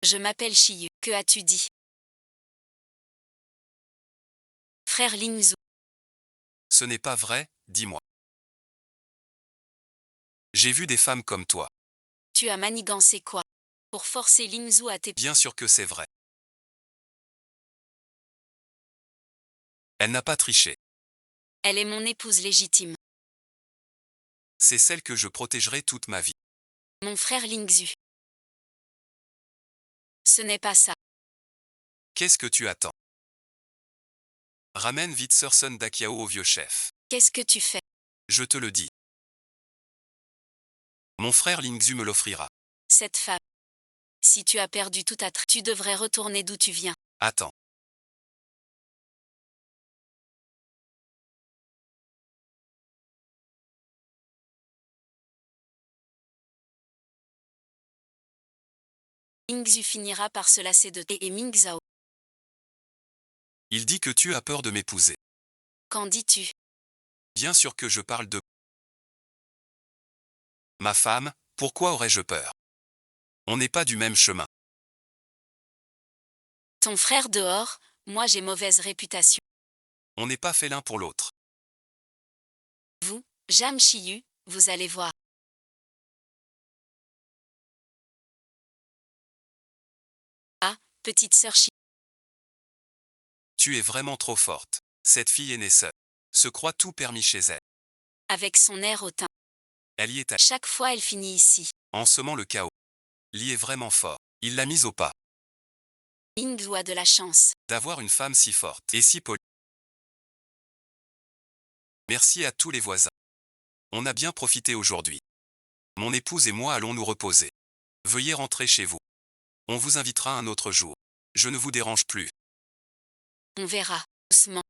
B: Je m'appelle Shiyu. Que as-tu dit? Frère Lingzhu.
A: Ce n'est pas vrai, dis-moi. J'ai vu des femmes comme toi.
B: Tu as manigancé quoi? Pour forcer Lingzhu à tes...
A: Bien sûr que c'est vrai. Elle n'a pas triché.
B: Elle est mon épouse légitime.
A: C'est celle que je protégerai toute ma vie.
B: Mon frère Lingzhu. Ce n'est pas ça.
A: Qu'est-ce que tu attends? Ramène vite Sir Sun Dakiao au vieux chef.
B: Qu'est-ce que tu fais?
A: Je te le dis. Mon frère Lingzhu me l'offrira.
B: Cette femme. Si tu as perdu tout attrait, tu devrais retourner d'où tu viens.
A: Attends.
B: Lingzhu finira par se lasser de et Mingzhao.
A: Il dit que tu as peur de m'épouser.
B: Qu'en dis-tu?
A: Bien sûr que je parle de ma femme, pourquoi aurais-je peur? On n'est pas du même chemin.
B: Ton frère dehors, moi j'ai mauvaise réputation.
A: On n'est pas fait l'un pour l'autre.
B: Vous, Jam Shiyu, vous allez voir. petite sœur
A: Tu es vraiment trop forte. Cette fille aînée se croit tout permis chez elle.
B: avec son air hautain.
A: Elle y est
B: Chaque fois elle finit ici.
A: en semant le chaos. Lee est vraiment fort. Il l'a mise au pas.
B: Ying a de la chance.
A: D'avoir une femme si forte et si polie. Merci à tous les voisins. On a bien profité aujourd'hui. Mon épouse et moi allons nous reposer. Veuillez rentrer chez vous. On vous invitera un autre jour. Je ne vous dérange plus.
B: On verra. Doucement.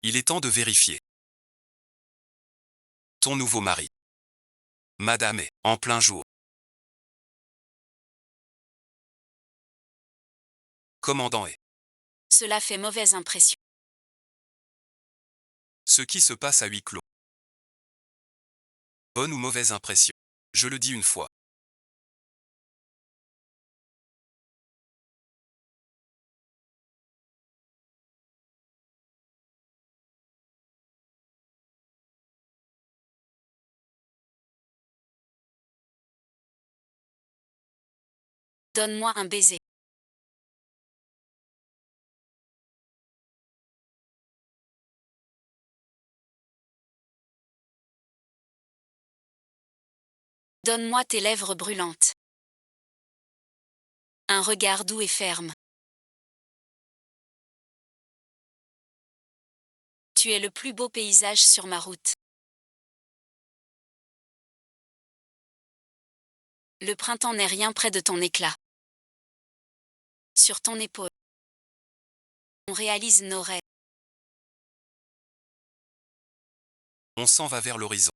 A: Il est temps de vérifier. Ton nouveau mari. Madame est en plein jour. Commandant est.
B: Cela fait mauvaise impression.
A: Ce qui se passe à huis clos. Bonne ou mauvaise impression. Je le dis une fois.
B: Donne-moi un baiser. Donne-moi tes lèvres brûlantes. Un regard doux et ferme. Tu es le plus beau paysage sur ma route. Le printemps n'est rien près de ton éclat. Sur ton épaule. On réalise nos rêves.
A: On s'en va vers l'horizon.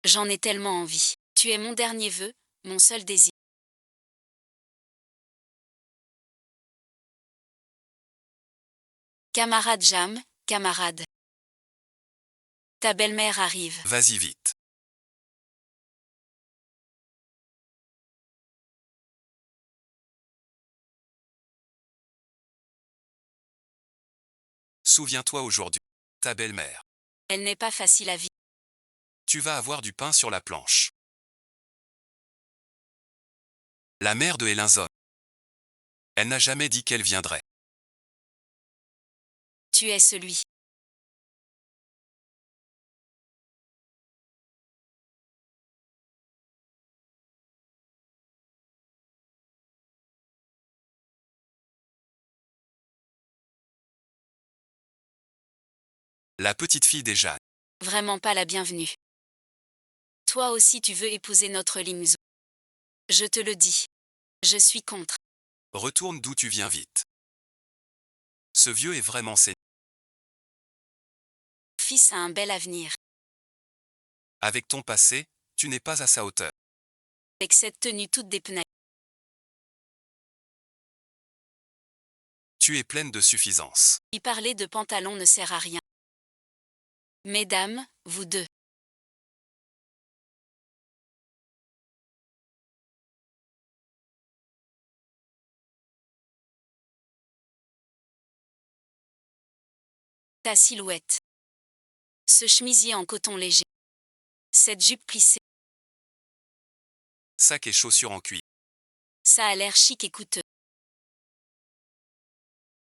B: J'en ai tellement envie. Tu es mon dernier vœu, mon seul désir. Camarade Jam, camarade. Ta belle-mère arrive.
A: Vas-y vite. Souviens-toi aujourd'hui. Ta belle-mère.
B: Elle n'est pas facile à vivre.
A: Tu vas avoir du pain sur la planche. La mère de Elinzon. Elle n'a jamais dit qu'elle viendrait.
B: Tu es celui.
A: La petite fille des Jeanne.
B: Vraiment pas la bienvenue. Toi aussi tu veux épouser notre Limzou. Je te le dis. Je suis contre.
A: Retourne d'où tu viens vite. Ce vieux est vraiment saigné.
B: Fils a un bel avenir.
A: Avec ton passé, tu n'es pas à sa hauteur.
B: Avec cette tenue toute dépenaillée.
A: Tu es pleine de suffisance.
B: Y parler de pantalon ne sert à rien. Mesdames, vous deux. Ta silhouette. Ce chemisier en coton léger. Cette jupe plissée.
A: Sac et chaussures en cuir.
B: Ça a l'air chic et coûteux.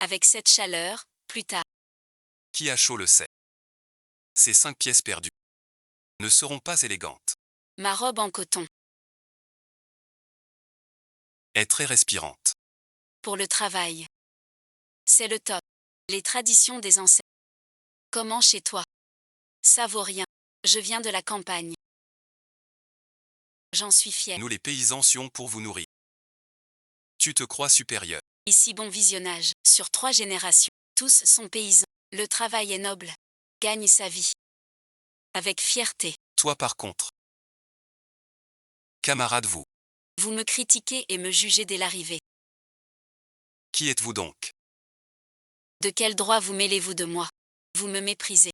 B: Avec cette chaleur, plus tard.
A: Qui a chaud le sait. Ces 5 pièces perdues ne seront pas élégantes.
B: Ma robe en coton.
A: Est très respirante.
B: Pour le travail. C'est le top. Les traditions des ancêtres. Comment chez toi? Ça vaut rien. Je viens de la campagne. J'en suis fière.
A: Nous les paysans suons pour vous nourrir. Tu te crois supérieur.
B: Ici bon visionnage. Sur 3 générations. Tous sont paysans. Le travail est noble. Gagne sa vie. Avec fierté.
A: Toi par contre. Camarade vous.
B: Vous me critiquez et me jugez dès l'arrivée.
A: Qui êtes-vous donc?
B: De quel droit vous mêlez-vous de moi? Vous me méprisez.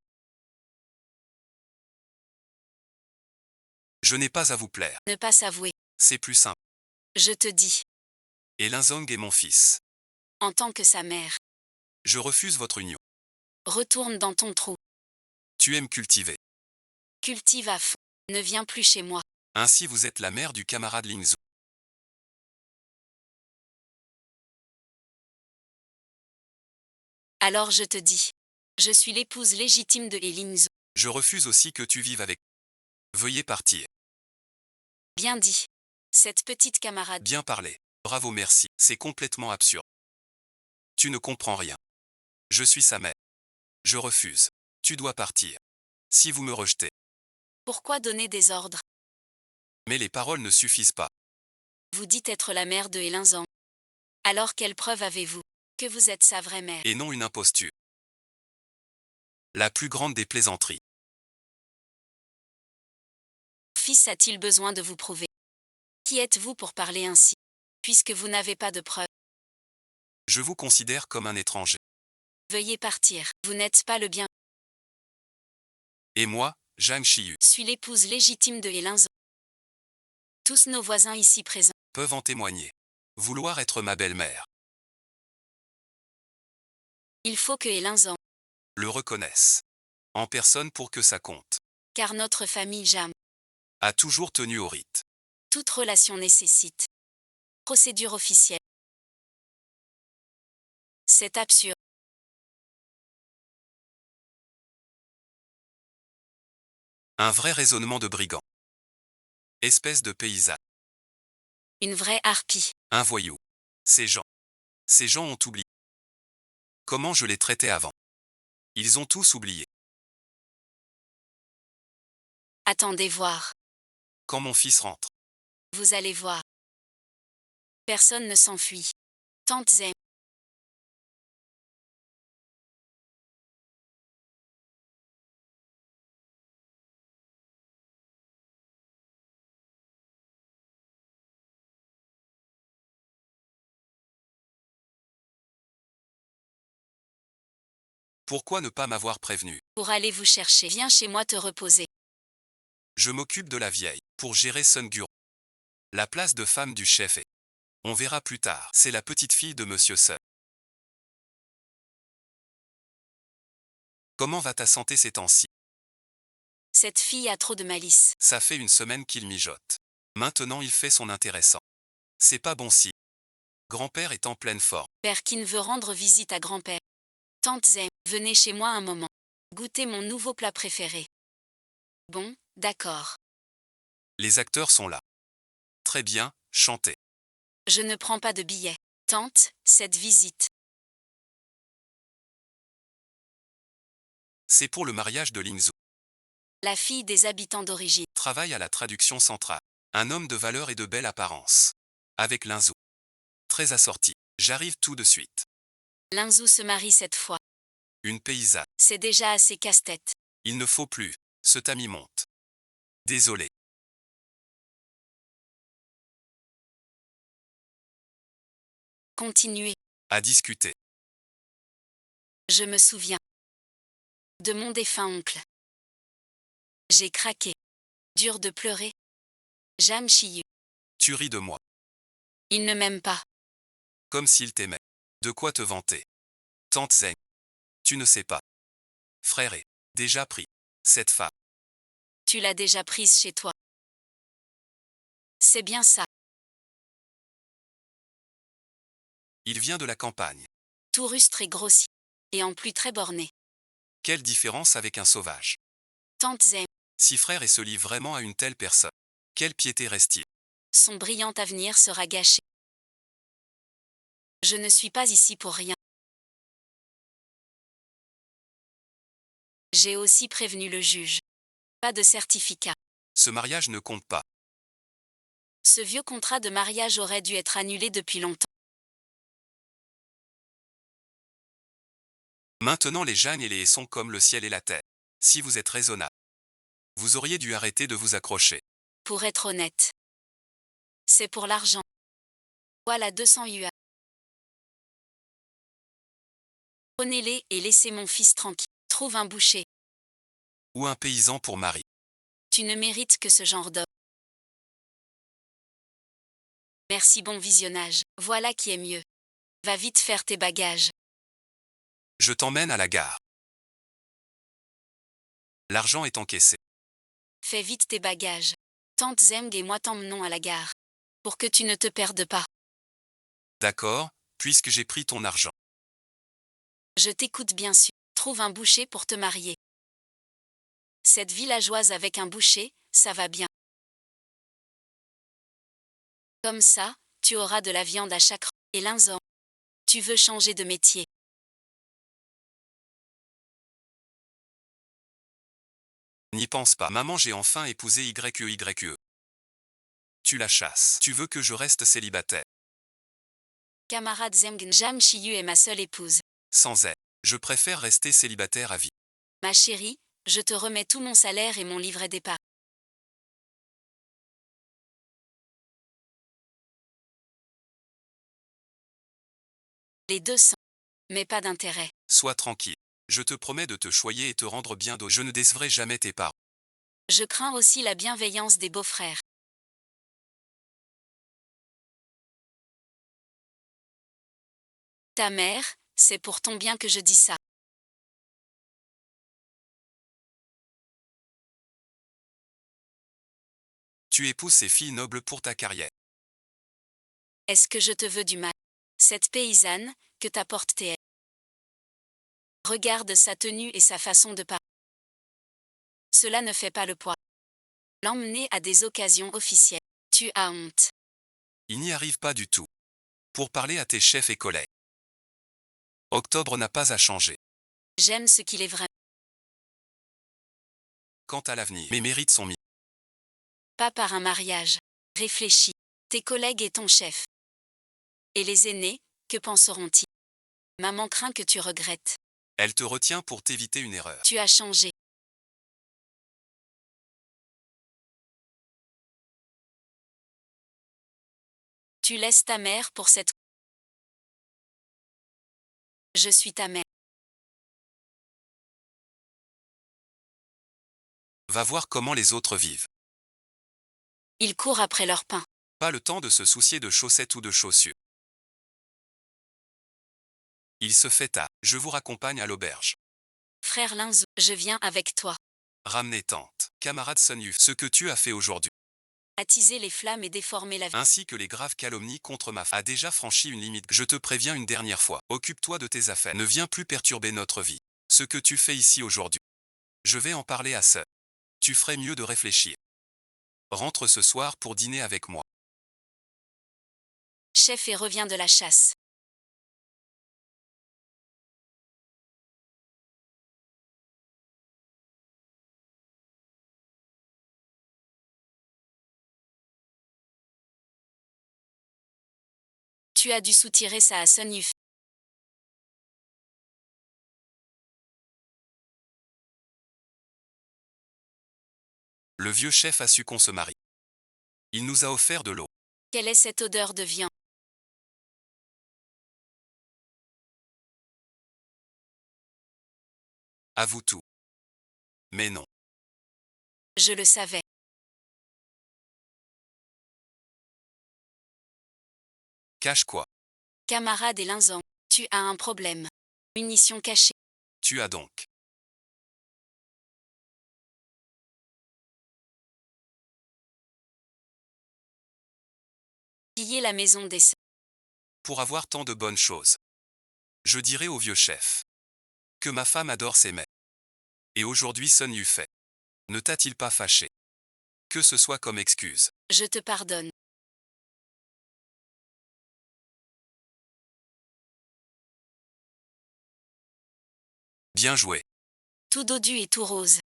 A: Je n'ai pas à vous plaire.
B: Ne pas s'avouer.
A: C'est plus simple.
B: Je te dis,
A: Et Linzong est mon fils.
B: en tant que sa mère,
A: Je refuse votre union.
B: retourne dans ton trou.
A: Tu aimes cultiver.
B: Cultive à fond. Ne viens plus chez moi.
A: Ainsi vous êtes la mère du camarade Lingzhu.
B: Alors je te dis, je suis l'épouse légitime de Lingzhu.
A: Je refuse aussi que tu vives avec. Veuillez partir.
B: Bien dit. Cette petite camarade.
A: Bien parlé. Bravo merci. C'est complètement absurde. Tu ne comprends rien. Je suis sa mère. Je refuse. Tu dois partir. Si vous me rejetez.
B: Pourquoi donner des ordres?
A: Mais les paroles ne suffisent pas.
B: Vous dites être la mère de Linzang. Alors quelle preuve avez-vous que vous êtes sa vraie mère?
A: Et non une imposture. La plus grande des plaisanteries.
B: Fils a-t-il besoin de vous prouver? Qui êtes-vous pour parler ainsi? Puisque vous n'avez pas de preuves.
A: Je vous considère comme un étranger.
B: Veuillez partir. Vous n'êtes pas le bien.
A: Et moi, Zhang Shiyu,
B: Suis l'épouse légitime de Linzang. Tous nos voisins ici présents
A: peuvent en témoigner. Vouloir être ma belle-mère.
B: il faut que Linzang,
A: Le reconnaissent. En personne pour que ça compte.
B: car notre famille Jam,
A: A toujours tenu au rite.
B: toute relation nécessite procédure officielle. C'est absurde.
A: Un vrai raisonnement de brigand. Espèce de paysan.
B: Une vraie harpie.
A: Un voyou. Ces gens. Ces gens ont oublié. Comment je les traitais avant. Ils ont tous oublié.
B: Attendez voir.
A: Quand mon fils rentre.
B: Vous allez voir. Personne ne s'enfuit. Tante Zem.
A: Pourquoi ne pas m'avoir prévenu?
B: Pour aller vous chercher. Viens chez moi te reposer.
A: Je m'occupe de la vieille, pour gérer Sun Guru. La place de femme du chef est. On verra plus tard, c'est la petite fille de Monsieur Sun. Comment va ta santé ces temps-ci?
B: Cette fille a trop de malice.
A: Ça fait une semaine qu'il mijote. Maintenant il fait son intéressant. C'est pas bon si. Grand-père est en pleine forme.
B: Père qui ne veut rendre visite à grand-père. Tante Zem, venez chez moi un moment. Goûtez mon nouveau plat préféré. Bon, d'accord.
A: Les acteurs sont là. Très bien, chantez.
B: Je ne prends pas de billets. Tante, cette visite.
A: C'est pour le mariage de Lingzhu.
B: La fille des habitants d'origine.
A: Travaille à la traduction centrale. Un homme de valeur et de belle apparence. Avec Lingzhu. Très assorti. J'arrive tout de suite.
B: Linzou se marie cette fois.
A: Une paysanne.
B: C'est déjà assez casse-tête.
A: Il ne faut plus. Ce tamis monte. Désolé.
B: Continuez.
A: À discuter.
B: Je me souviens. De mon défunt oncle. J'ai craqué. Dur de pleurer. Jam Chiyu.
A: Tu ris de moi.
B: Il ne m'aime pas.
A: Comme s'il t'aimait. De quoi te vanter? Tante Zeng. Tu ne sais pas. Frère est déjà pris. Cette femme.
B: Tu l'as déjà prise chez toi. C'est bien ça.
A: Il vient de la campagne.
B: Tout rustre et grossi. Et en plus très borné.
A: Quelle différence avec un sauvage.
B: Tante Zem.
A: Si frère et se lie vraiment à une telle personne. Quelle piété reste-t-il?
B: Son brillant avenir sera gâché. Je ne suis pas ici pour rien. J'ai aussi prévenu le juge. Pas de certificat.
A: Ce mariage ne compte pas.
B: Ce vieux contrat de mariage aurait dû être annulé depuis longtemps.
A: Maintenant les Jeanne et les sont comme le ciel et la terre. Si vous êtes raisonnable. Vous auriez dû arrêter de vous accrocher.
B: Pour être honnête. C'est pour l'argent. Voilà 200 yuan. Prenez-les et laissez mon fils tranquille. Trouve un boucher.
A: Ou un paysan pour mari.
B: Tu ne mérites que ce genre d'homme. Merci, bon visionnage. Voilà qui est mieux. Va vite faire tes bagages.
A: Je t'emmène à la gare. L'argent est encaissé.
B: Fais vite tes bagages. Tante Zeng et moi t'emmenons à la gare. Pour que tu ne te perdes pas.
A: D'accord, puisque j'ai pris ton argent.
B: Je t'écoute bien sûr. Trouve un boucher pour te marier. Cette villageoise avec un boucher, ça va bien. Comme ça, tu auras de la viande à chaque repas. Et Linzan, tu veux changer de métier.
A: N'y pense pas. Maman, j'ai enfin épousé YEYE. Tu la chasses. Tu veux que je reste célibataire.
B: Camarade Zeng, Jam Chiyu est ma seule épouse.
A: Sans elle, je préfère rester célibataire à vie.
B: Ma chérie, je te remets tout mon salaire et mon livret d'épargne. Les 200. Mais pas d'intérêt.
A: Sois tranquille. Je te promets de te choyer et te rendre bien d'eau. Je ne décevrai jamais tes parents.
B: Je crains aussi la bienveillance des beaux-frères. Ta mère, c'est pour ton bien que je dis ça.
A: Tu épouses ces filles nobles pour ta carrière.
B: Est-ce que je te veux du mal? Cette paysanne, que t'apporte tes ailes. Regarde sa tenue et sa façon de parler. Cela ne fait pas le poids. L'emmener à des occasions officielles. Tu as honte.
A: Il n'y arrive pas du tout. Pour parler à tes chefs et collègues. Octobre n'a pas à changer.
B: J'aime ce qu'il est vraiment.
A: Quant à l'avenir, mes mérites sont mis.
B: Pas par un mariage. Réfléchis. Tes collègues et ton chef. Et les aînés, que penseront-ils? Maman craint que tu regrettes.
A: Elle te retient pour t'éviter une erreur.
B: Tu as changé. Tu laisses ta mère pour cette... Je suis ta mère.
A: Va voir comment les autres vivent.
B: Ils courent après leur pain.
A: Pas le temps de se soucier de chaussettes ou de chaussures. Il se fait tard. Je vous raccompagne à l'auberge.
B: Frère Linzou, je viens avec toi.
A: Ramenez tante. Camarade Sun Yu, ce que tu as fait aujourd'hui,
B: Attiser les flammes et déformer la vie.
A: ainsi que les graves calomnies contre ma femme, a déjà franchi une limite. Je te préviens une dernière fois. Occupe-toi de tes affaires. Ne viens plus perturber notre vie. Ce que tu fais ici aujourd'hui. Je vais en parler à Sun. Tu ferais mieux de réfléchir. Rentre ce soir pour dîner avec moi.
B: Chef et revient de la chasse. Tu as dû soutirer ça à Sun Yu.
A: Le vieux chef a su qu'on se marie. Il nous a offert de l'eau.
B: Quelle est cette odeur de viande?
A: Avoue tout. Mais non.
B: Je le savais.
A: Cache quoi?
B: Camarade et Linzan, tu as un problème. Munitions cachées.
A: Tu as donc.
B: Piller la maison des sœurs.
A: Pour avoir tant de bonnes choses. Je dirais au vieux chef. Que ma femme adore ses mets. Et aujourd'hui Sun Yu fait. Ne t'a-t-il pas fâché? Que ce soit comme excuse.
B: Je te pardonne.
A: Bien joué.
B: Tout dodu et tout rose.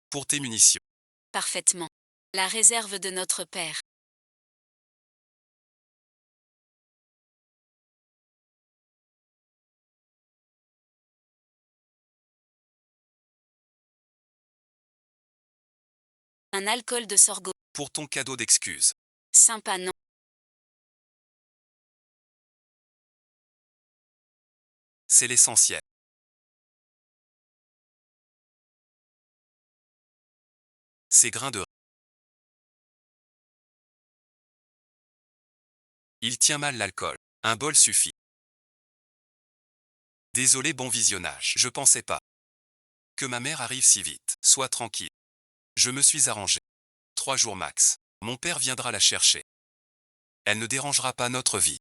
A: Pour tes munitions.
B: Parfaitement. La réserve de notre père. Un alcool de sorgho.
A: Pour ton cadeau d'excuse.
B: Sympa, non?
A: C'est l'essentiel. Ces grains de... Il tient mal l'alcool. Un bol suffit. Désolé, bon visionnage. Je pensais pas que ma mère arrive si vite. Sois tranquille. Je me suis arrangé. 3 jours max. Mon père viendra la chercher. Elle ne dérangera pas notre vie.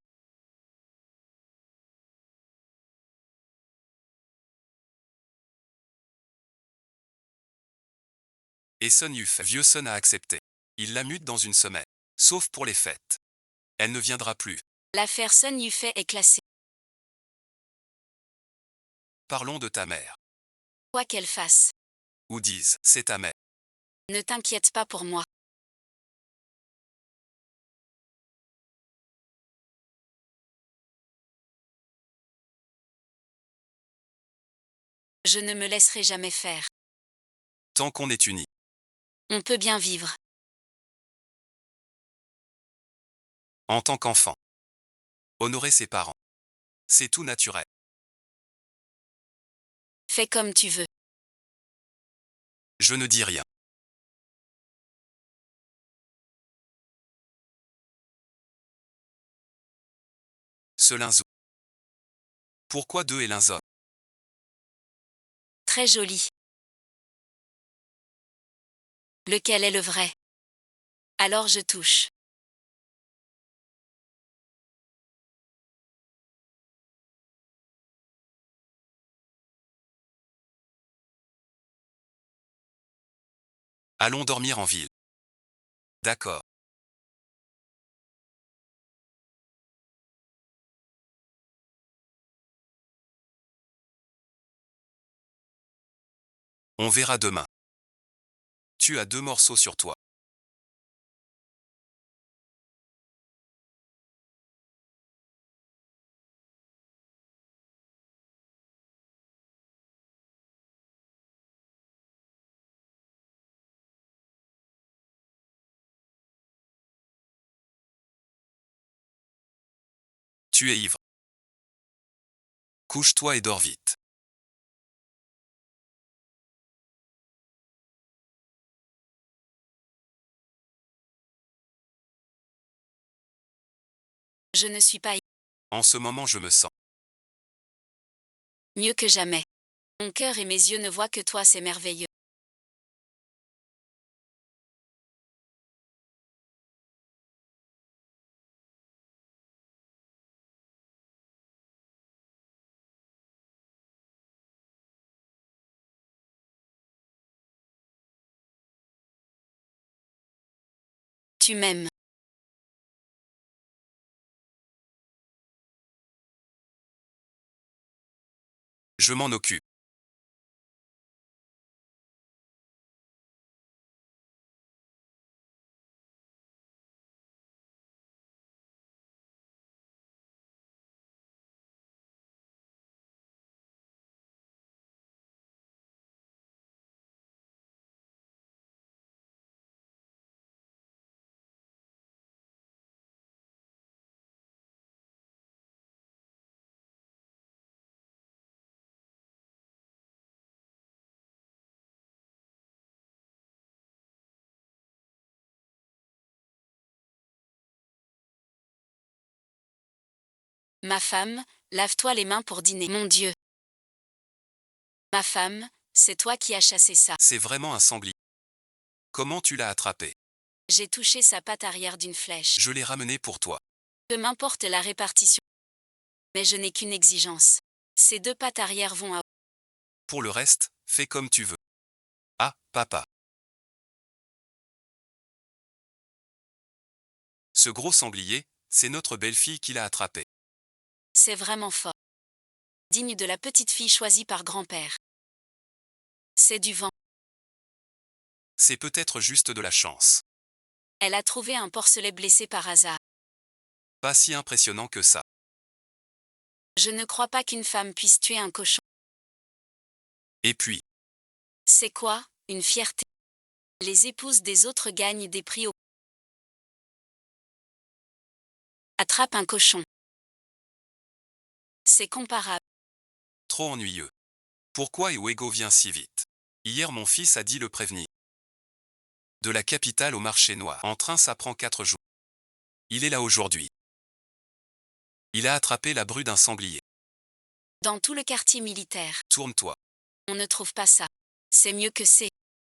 A: Et Sun Yuf, vieux Sun a accepté. Il la mute dans une semaine. Sauf pour les fêtes. Elle ne viendra plus.
B: L'affaire Sun Yufei est classée.
A: Parlons de ta mère.
B: Quoi qu'elle fasse.
A: Ou disent, c'est ta mère.
B: Ne t'inquiète pas pour moi. Je ne me laisserai jamais faire.
A: Tant qu'on est unis.
B: On peut bien vivre.
A: En tant qu'enfant. Honorer ses parents. C'est tout naturel.
B: Fais comme tu veux.
A: Je ne dis rien. Ce linzou. Pourquoi deux et l'un homme?
B: Très joli. Lequel est le vrai? Alors je touche.
A: Allons dormir en ville. D'accord. On verra demain. Tu as 2 morceaux sur toi. Tu es ivre. Couche-toi et dors vite.
B: Je ne suis pas
A: En ce moment je me sens.
B: mieux que jamais. Mon cœur et mes yeux ne voient que toi, c'est merveilleux. Tu m'aimes.
A: Je m'en occupe.
B: Ma femme, lave-toi les mains pour dîner. Mon Dieu. Ma femme, c'est toi qui as chassé ça.
A: C'est vraiment un sanglier. Comment tu l'as attrapé?
B: J'ai touché sa patte arrière d'une flèche.
A: Je l'ai ramené pour toi.
B: Peu m'importe la répartition. Mais je n'ai qu'une exigence. Ces 2 pattes arrière vont à...
A: Pour le reste, fais comme tu veux. Ah, papa. Ce gros sanglier, c'est notre belle-fille qui l'a attrapé.
B: C'est vraiment fort. Digne de la petite fille choisie par grand-père. C'est du vent.
A: C'est peut-être juste de la chance.
B: Elle a trouvé un porcelet blessé par hasard.
A: Pas si impressionnant que ça.
B: Je ne crois pas qu'une femme puisse tuer un cochon.
A: Et puis,
B: C'est quoi, une fierté? Les épouses des autres gagnent des prix au... Attrape un cochon. C'est comparable.
A: trop ennuyeux. Pourquoi Ego vient si vite? Hier mon fils a dit le prévenir. De la capitale au marché noir. En train, ça prend 4 jours. Il est là aujourd'hui. Il a attrapé la bru d'un sanglier.
B: Dans tout le quartier militaire,
A: Tourne-toi.
B: on ne trouve pas ça. C'est mieux que ces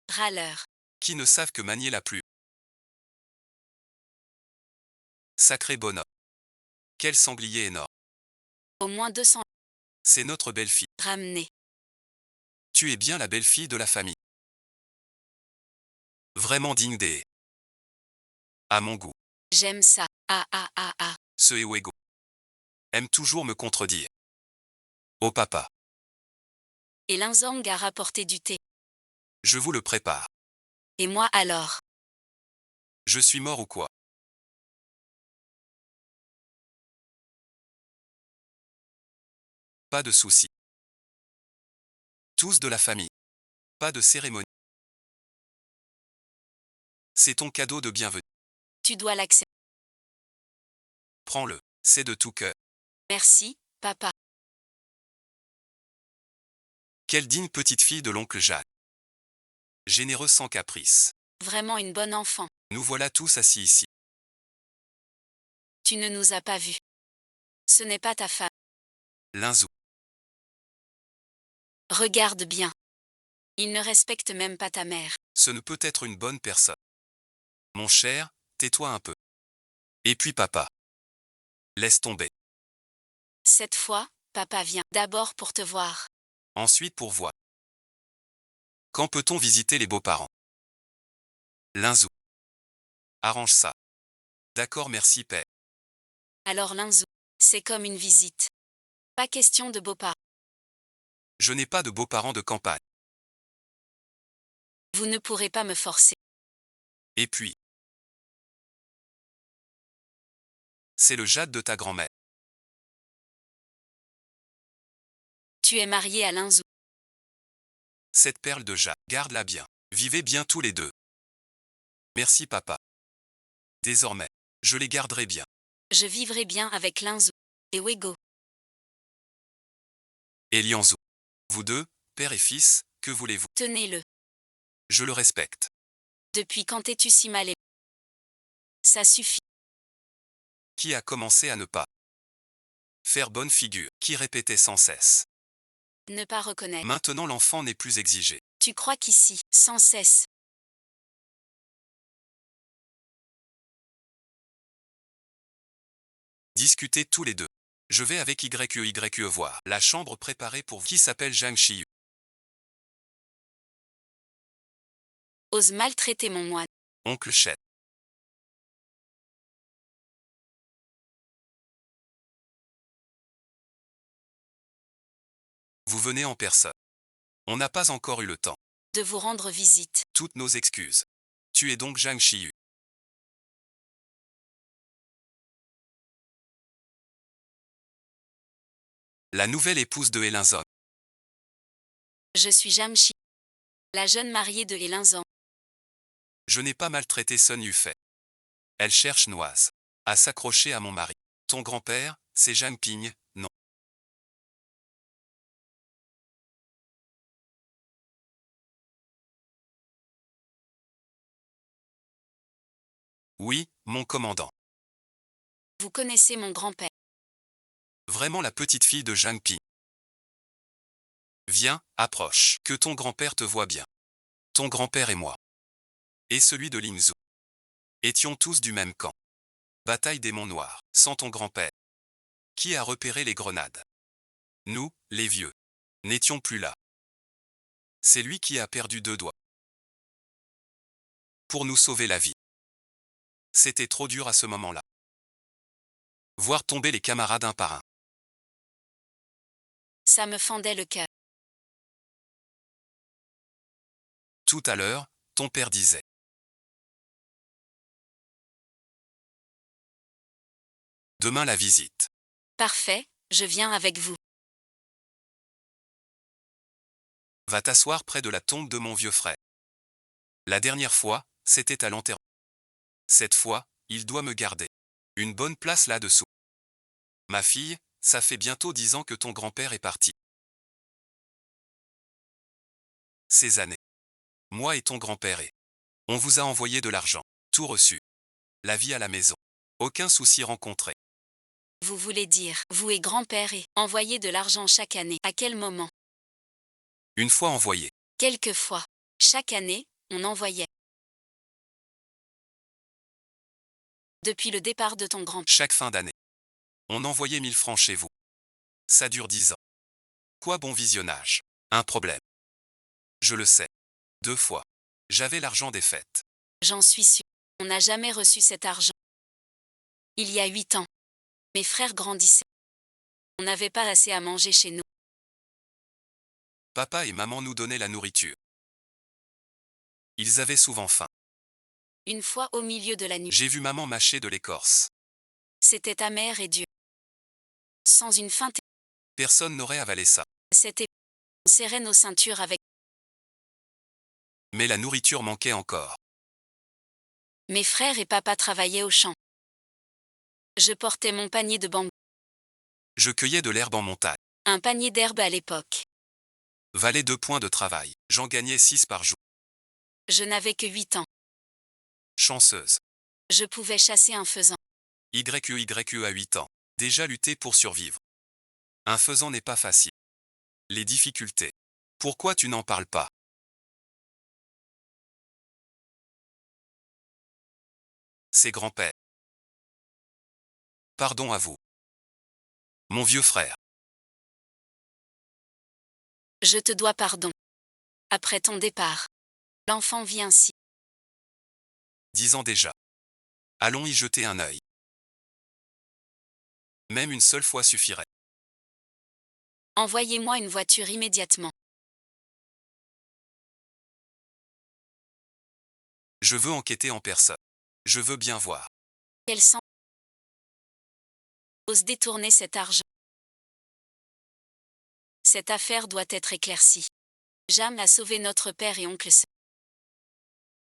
B: râleurs.
A: Qui ne savent que manier la plume. Sacré bonhomme. Quel sanglier énorme.
B: Au moins 200
A: C'est notre belle-fille.
B: ramenés.
A: Tu es bien la belle-fille de la famille. Vraiment digne des. À mon goût.
B: J'aime ça. Ah ah ah ah.
A: Ce Ewego aime toujours me contredire. Oh papa,
B: Et Linzang a rapporté du thé.
A: je vous le prépare.
B: Et moi alors?
A: Je suis mort ou quoi? Pas de souci. Tous de la famille. Pas de cérémonie. C'est ton cadeau de bienvenue.
B: Tu dois l'accepter.
A: Prends-le. C'est de tout cœur.
B: Merci, papa.
A: Quelle digne petite fille de l'oncle Jacques. Généreuse sans caprice.
B: Vraiment une bonne enfant.
A: Nous voilà tous assis ici.
B: Tu ne nous as pas vus. Ce n'est pas ta femme.
A: Linzou.
B: Regarde bien. Il ne respecte même pas ta mère.
A: Ce ne peut être une bonne personne. Mon cher, tais-toi un peu. Et puis papa. Laisse tomber.
B: Cette fois, papa vient d'abord pour te voir.
A: Ensuite pour voir. Quand peut-on visiter les beaux-parents? Linzou. Arrange ça. D'accord, merci père.
B: Alors Linzou, c'est comme une visite. Pas question de beaux-parents.
A: Je n'ai pas de beaux-parents de campagne.
B: Vous ne pourrez pas me forcer.
A: Et puis. C'est le Jade de ta grand-mère.
B: Tu es marié à Linzou.
A: Cette perle de Jade, garde-la bien. Vivez bien tous les deux. Merci papa. Désormais, je les garderai bien.
B: Je vivrai bien avec Linzou. Et Wego.
A: Et Lianzou. Vous deux, père et fils, que voulez-vous?
B: Tenez-le.
A: Je le respecte.
B: Depuis quand es-tu si mal aimé? Ça suffit.
A: Qui a commencé à ne pas faire bonne figure, qui répétait sans cesse.
B: Ne pas reconnaître.
A: Maintenant l'enfant n'est plus exigé.
B: Tu crois qu'ici, sans cesse.
A: Discutez tous les deux. Je vais avec YE voir la chambre préparée pour vous qui s'appelle Zhang Shiyu.
B: Ose maltraiter mon moine.
A: Oncle Chet. Vous venez en personne. On n'a pas encore eu le temps.
B: De vous rendre visite.
A: Toutes nos excuses. Tu es donc Zhang Shiyu. La nouvelle épouse de Elinzong.
B: Je suis Jamshi. La jeune mariée de Elinzang.
A: Je n'ai pas maltraité Sun Yufei. Elle cherche Noise à s'accrocher à mon mari. Ton grand-père, c'est Zhang Ping, non. Oui, mon commandant.
B: Vous connaissez mon grand-père.
A: Vraiment la petite fille de Zhang Ping. Viens, approche, que ton grand-père te voie bien. Ton grand-père et moi. Et celui de Lingzhou. Étions tous du même camp. Bataille des Monts Noirs, sans ton grand-père. Qui a repéré les grenades? Nous, les vieux, n'étions plus là. C'est lui qui a perdu 2 doigts. Pour nous sauver la vie. C'était trop dur à ce moment-là. Voir tomber les camarades un par un.
B: Ça me fendait le cœur.
A: Tout à l'heure, ton père disait. Demain la visite.
B: Parfait, je viens avec vous.
A: Va t'asseoir près de la tombe de mon vieux frère. La dernière fois, c'était à l'enterrement. Cette fois, il doit me garder une bonne place là-dessous. Ma fille, ça fait bientôt 10 ans que ton grand-père est parti. Ces années. Moi et ton grand-père et On vous a envoyé de l'argent. Tout reçu. La vie à la maison. Aucun souci rencontré.
B: Vous voulez dire, vous et grand-père et envoyer de l'argent chaque année. À quel moment?
A: Une fois envoyé.
B: Quelquefois. Chaque année, on envoyait. Depuis le départ de ton grand-père.
A: Chaque fin d'année. On envoyait 1000 francs chez vous. Ça dure 10 ans. Quoi bon visionnage. Un problème. Je le sais. 2 fois. J'avais l'argent des fêtes.
B: J'en suis sûr. On n'a jamais reçu cet argent. Il y a 8 ans. Mes frères grandissaient. On n'avait pas assez à manger chez nous.
A: Papa et maman nous donnaient la nourriture. Ils avaient souvent faim.
B: Une fois au milieu de la nuit.
A: J'ai vu maman mâcher de l'écorce.
B: C'était amer et dur. Sans une faim.
A: Personne n'aurait avalé ça.
B: C'était. On serrait nos ceintures avec.
A: Mais la nourriture manquait encore.
B: Mes frères et papa travaillaient au champ. Je portais mon panier de bambou.
A: Je cueillais de l'herbe en montagne.
B: Un panier d'herbe à l'époque.
A: Valait 2 points de travail. J'en gagnais 6 par jour.
B: Je n'avais que 8 ans.
A: Chanceuse.
B: Je pouvais chasser un faisan.
A: YE à 8 ans. Déjà lutter pour survivre. Un faisan n'est pas facile. Les difficultés. Pourquoi tu n'en parles pas? C'est grand-père. Pardon à vous. Mon vieux frère.
B: Je te dois pardon. Après ton départ. L'enfant vit ainsi.
A: 10 ans déjà. Allons y jeter un œil. Même une seule fois suffirait.
B: Envoyez-moi une voiture immédiatement.
A: Je veux enquêter en personne. Je veux bien voir.
B: Quel sang ose détourner cet argent. Cette affaire doit être éclaircie. Jam a sauvé notre père et oncle Sam.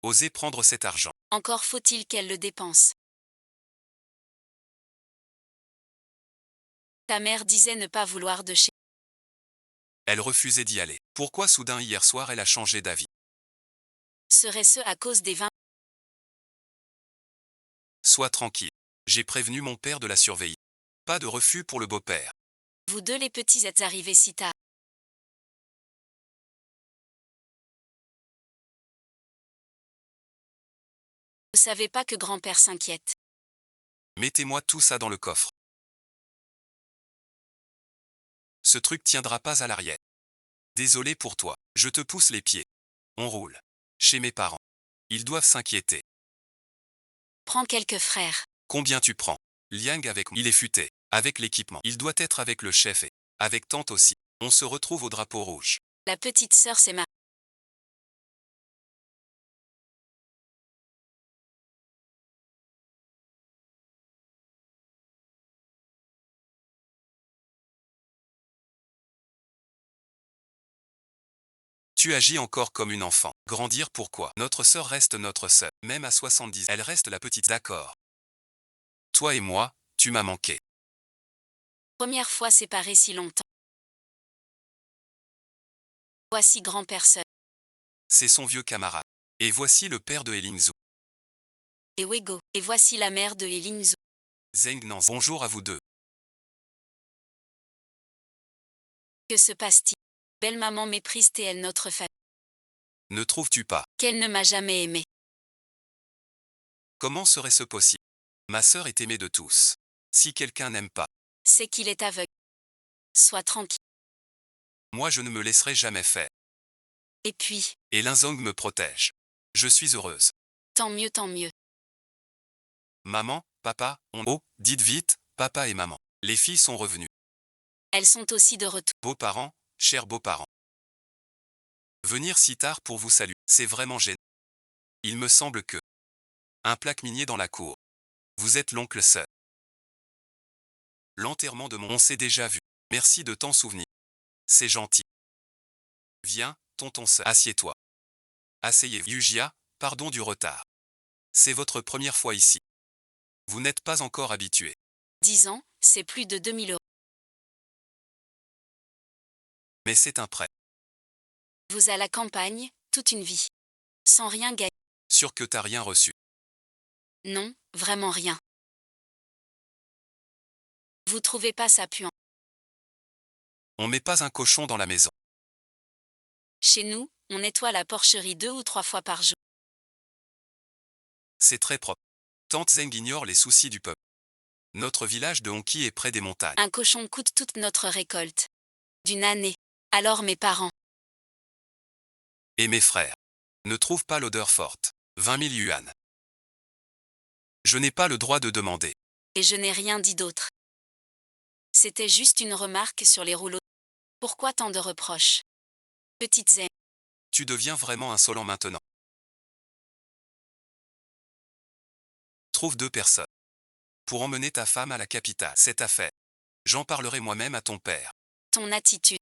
A: Osez prendre cet argent.
B: Encore faut-il qu'elle le dépense. Ta mère disait ne pas vouloir de chez.
A: Elle refusait d'y aller. Pourquoi soudain hier soir elle a changé d'avis?
B: Serait-ce à cause des vins?
A: Sois tranquille. J'ai prévenu mon père de la surveiller. Pas de refus pour le beau-père.
B: Vous deux les petits êtes arrivés si tard. Vous savez pas que grand-père s'inquiète.
A: Mettez-moi tout ça dans le coffre. Ce truc tiendra pas à l'arrière. Désolé pour toi. Je te pousse les pieds. On roule. Chez mes parents. Ils doivent s'inquiéter.
B: Prends quelques frères.
A: Combien tu prends? Liang avec moi. Il est futé. Avec l'équipement. Il doit être avec le chef et avec tante aussi. On se retrouve au drapeau rouge.
B: La petite sœur c'est ma.
A: Tu agis encore comme une enfant. Grandir pourquoi? Notre sœur reste notre sœur. Même à 70, elle reste la petite. D'accord. Toi et moi, tu m'as manqué.
B: Première fois séparés si longtemps. Voici grand-père seul.
A: C'est son vieux camarade. Et voici le père de Elingzhu.
B: Et Wego. Et voici la mère de Elingzhu.
A: Zheng Nan. Bonjour à vous deux.
B: Que se passe-t-il? Belle maman méprise-t-elle notre famille?
A: Ne trouves-tu pas?
B: Qu'elle ne m'a jamais aimé.
A: Comment serait-ce possible? Ma sœur est aimée de tous. Si quelqu'un n'aime pas,
B: C'est qu'il est aveugle. Sois tranquille.
A: moi je ne me laisserai jamais faire.
B: Et puis,
A: Et Linzong me protège. Je suis heureuse.
B: tant mieux, tant mieux.
A: Maman, papa, Oh, dites vite, papa et maman. Les filles sont revenues.
B: Elles sont aussi de retour.
A: Beaux-parents, chers beaux-parents. Venir si tard pour vous saluer, c'est vraiment gênant. Il me semble que un plaque minier dans la cour. Vous êtes l'oncle seul. L'enterrement de mon... On s'est déjà vu. Merci de t'en souvenir. C'est gentil. Viens, tonton seul. Assieds-toi. Asseyez-vous. Yujia, pardon du retard. C'est votre première fois ici. Vous n'êtes pas encore habitué.
B: 10 ans, c'est plus de 2000 euros.
A: Mais c'est un prêt.
B: Vous à la campagne, toute une vie. Sans rien gagner.
A: Sûr que t'as rien reçu.
B: Non, vraiment rien. Vous trouvez pas ça puant?
A: On met pas un cochon dans la maison.
B: Chez nous, on nettoie la porcherie 2 ou 3 fois par jour.
A: C'est très propre. Tante Zeng ignore les soucis du peuple. Notre village de Honki est près des montagnes.
B: Un cochon coûte toute notre récolte. D'une année. Alors mes parents.
A: Et mes frères ne trouvent pas l'odeur forte. 20 000 yuan. Je n'ai pas le droit de demander.
B: Et je n'ai rien dit d'autre. C'était juste une remarque sur les rouleaux. Pourquoi tant de reproches? Petite Zen.
A: Tu deviens vraiment insolent maintenant. Trouve 2 personnes pour emmener ta femme à la capitale. C'est à faire. J'en parlerai moi-même à ton père.
B: Ton attitude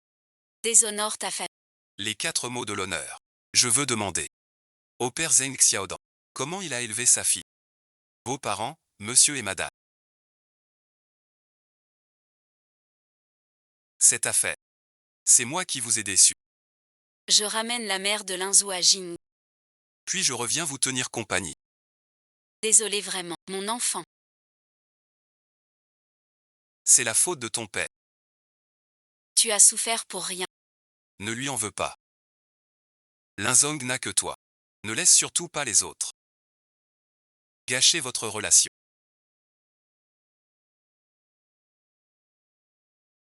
B: déshonore ta famille.
A: Les 4 mots de l'honneur. Je veux demander au père Zeng Xiaodan comment il a élevé sa fille. Vos parents, monsieur et madame. C'est à faire. C'est moi qui vous ai déçu.
B: Je ramène la mère de Linzhou à Jing.
A: Puis je reviens vous tenir compagnie.
B: Désolé vraiment, mon enfant.
A: C'est la faute de ton père.
B: Tu as souffert pour rien.
A: Ne lui en veux pas. Linzong n'a que toi. Ne laisse surtout pas les autres gâcher votre relation.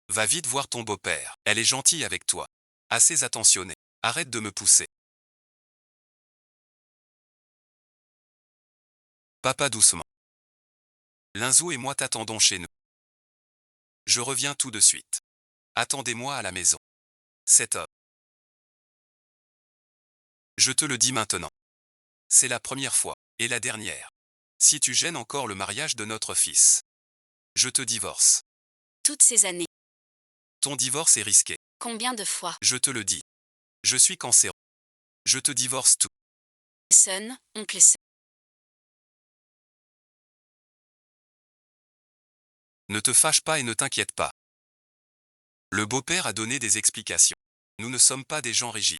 A: Va vite voir ton beau-père. Elle est gentille avec toi. Assez attentionnée. Arrête de me pousser. Papa doucement. Linzhou et moi t'attendons chez nous. Je reviens tout de suite. Attendez-moi à la maison. Cet homme. Je te le dis maintenant. C'est la première fois, et la dernière. Si tu gênes encore le mariage de notre fils, je te divorce.
B: Toutes ces années.
A: Ton divorce est risqué.
B: Combien de fois?
A: Je te le dis. Je suis cancéreux. Je te divorce tout.
B: Son, oncle Son.
A: Ne te fâche pas et ne t'inquiète pas. Le beau-père a donné des explications. Nous ne sommes pas des gens rigides.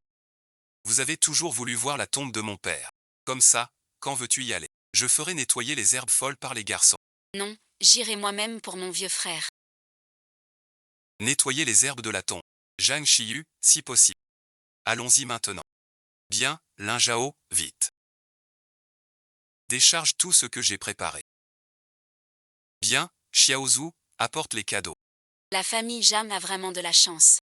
A: Vous avez toujours voulu voir la tombe de mon père. Comme ça, quand veux-tu y aller? Je ferai nettoyer les herbes folles par les garçons.
B: Non, j'irai moi-même pour mon vieux frère.
A: Nettoyer les herbes de la tombe. Zhang Shiyu, si possible. Allons-y maintenant. Bien, Lin Zhao, vite. Décharge tout ce que j'ai préparé. Bien, Xiaozu, apporte les cadeaux.
B: La famille Jam a vraiment de la chance.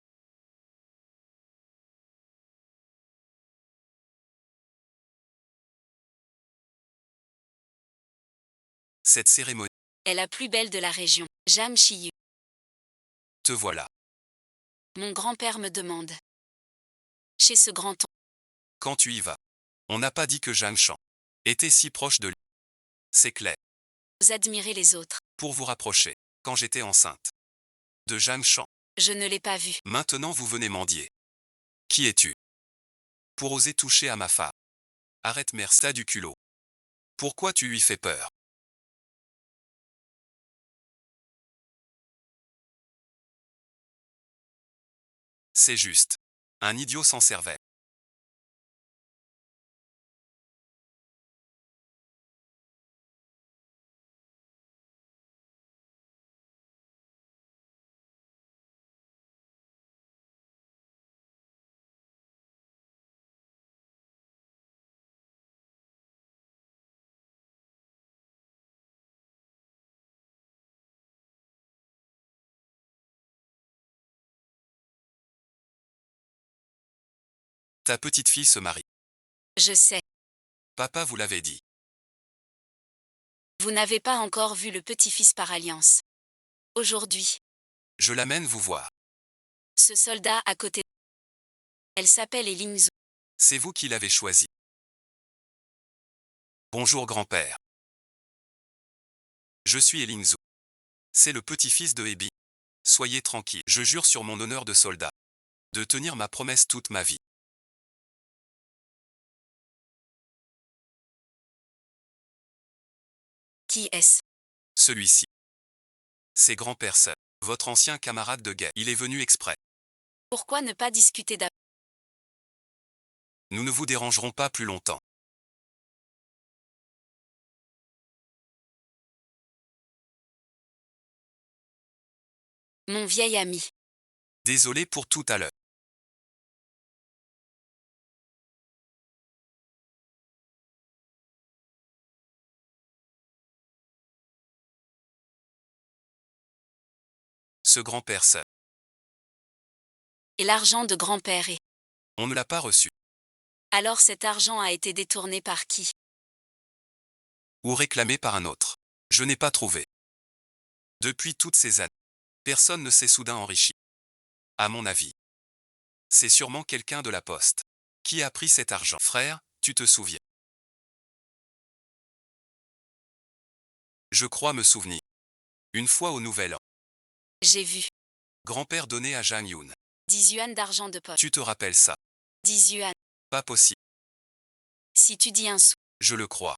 A: Cette cérémonie,
B: Est la plus belle de la région. Jam Shiyu.
A: te voilà.
B: Mon grand-père me demande. Chez ce grand-oncle.
A: Quand tu y vas. On n'a pas dit que Zhang Shan était si proche de lui. C'est clair.
B: Vous admirez les autres.
A: Pour vous rapprocher, quand j'étais enceinte de Zhang Shan.
B: Je ne l'ai pas vu.
A: Maintenant vous venez mendier. Qui es-tu? Pour oser toucher à ma femme. Arrête merci, t'as du culot. Pourquoi tu lui fais peur? C'est juste. Un idiot sans cervelle. Ta petite fille se marie.
B: Je sais.
A: Papa vous l'avait dit.
B: Vous n'avez pas encore vu le petit-fils par alliance. Aujourd'hui,
A: Je l'amène vous voir.
B: ce soldat à côté. Elle s'appelle Elingzhou.
A: C'est vous qui l'avez choisi. Bonjour grand-père. Je suis Elingzhou. C'est le petit-fils de Ebi. Soyez tranquille. Je jure sur mon honneur de soldat de tenir ma promesse toute ma vie.
B: Qui est-ce?
A: Celui-ci. C'est grand-père Sun, votre ancien camarade de guerre. Il est venu exprès.
B: Pourquoi ne pas discuter d'abord?
A: Nous ne vous dérangerons pas plus longtemps.
B: Mon vieil ami.
A: Désolé pour tout à l'heure. Ce grand-père seul.
B: Et l'argent de grand-père est.
A: On ne l'a pas reçu.
B: Alors cet argent a été détourné par qui?
A: Ou réclamé par un autre. Je n'ai pas trouvé. Depuis toutes ces années, personne ne s'est soudain enrichi. À mon avis, c'est sûrement quelqu'un de la poste qui a pris cet argent. Frère, tu te souviens? Je crois me souvenir. Une fois au Nouvel An,
B: J'ai vu.
A: grand-père donnait à Jang Yoon.
B: 10 yuan d'argent de poche.
A: Tu te rappelles ça?
B: 10 yuan.
A: Pas possible.
B: Si tu dis un sou.
A: Je le crois.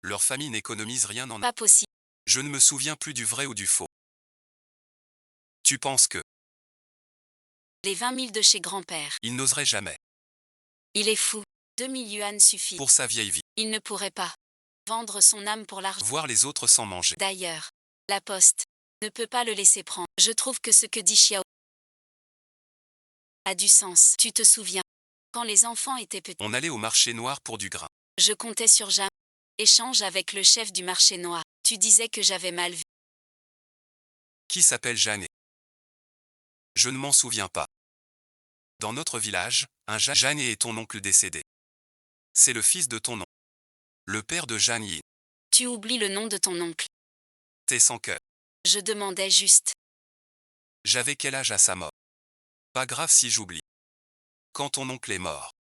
A: Leur famille n'économise rien en...
B: Pas possible.
A: Je ne me souviens plus du vrai ou du faux. Tu penses que...
B: Les 20 000 de chez grand-père.
A: Il n'oserait jamais.
B: Il est fou. 2000 yuan suffit.
A: Pour sa vieille vie.
B: Il ne pourrait pas vendre son âme pour l'argent.
A: Voir les autres sans manger.
B: D'ailleurs, la poste ne peut pas le laisser prendre. Je trouve que ce que dit Xiao a du sens. Tu te souviens, quand les enfants étaient petits,
A: On allait au marché noir pour du grain.
B: je comptais sur Jam. Échange avec le chef du marché noir. Tu disais que j'avais mal vu.
A: Qui s'appelle Jeanne? Je ne m'en souviens pas. Dans notre village, un Jeanne est ton oncle décédé. C'est le fils de ton oncle. Le père de Jeanne Yin.
B: Tu oublies le nom de ton oncle.
A: T'es sans cœur.
B: Je demandais juste.
A: J'avais quel âge à sa mort? Pas grave si j'oublie. Quand ton oncle est mort.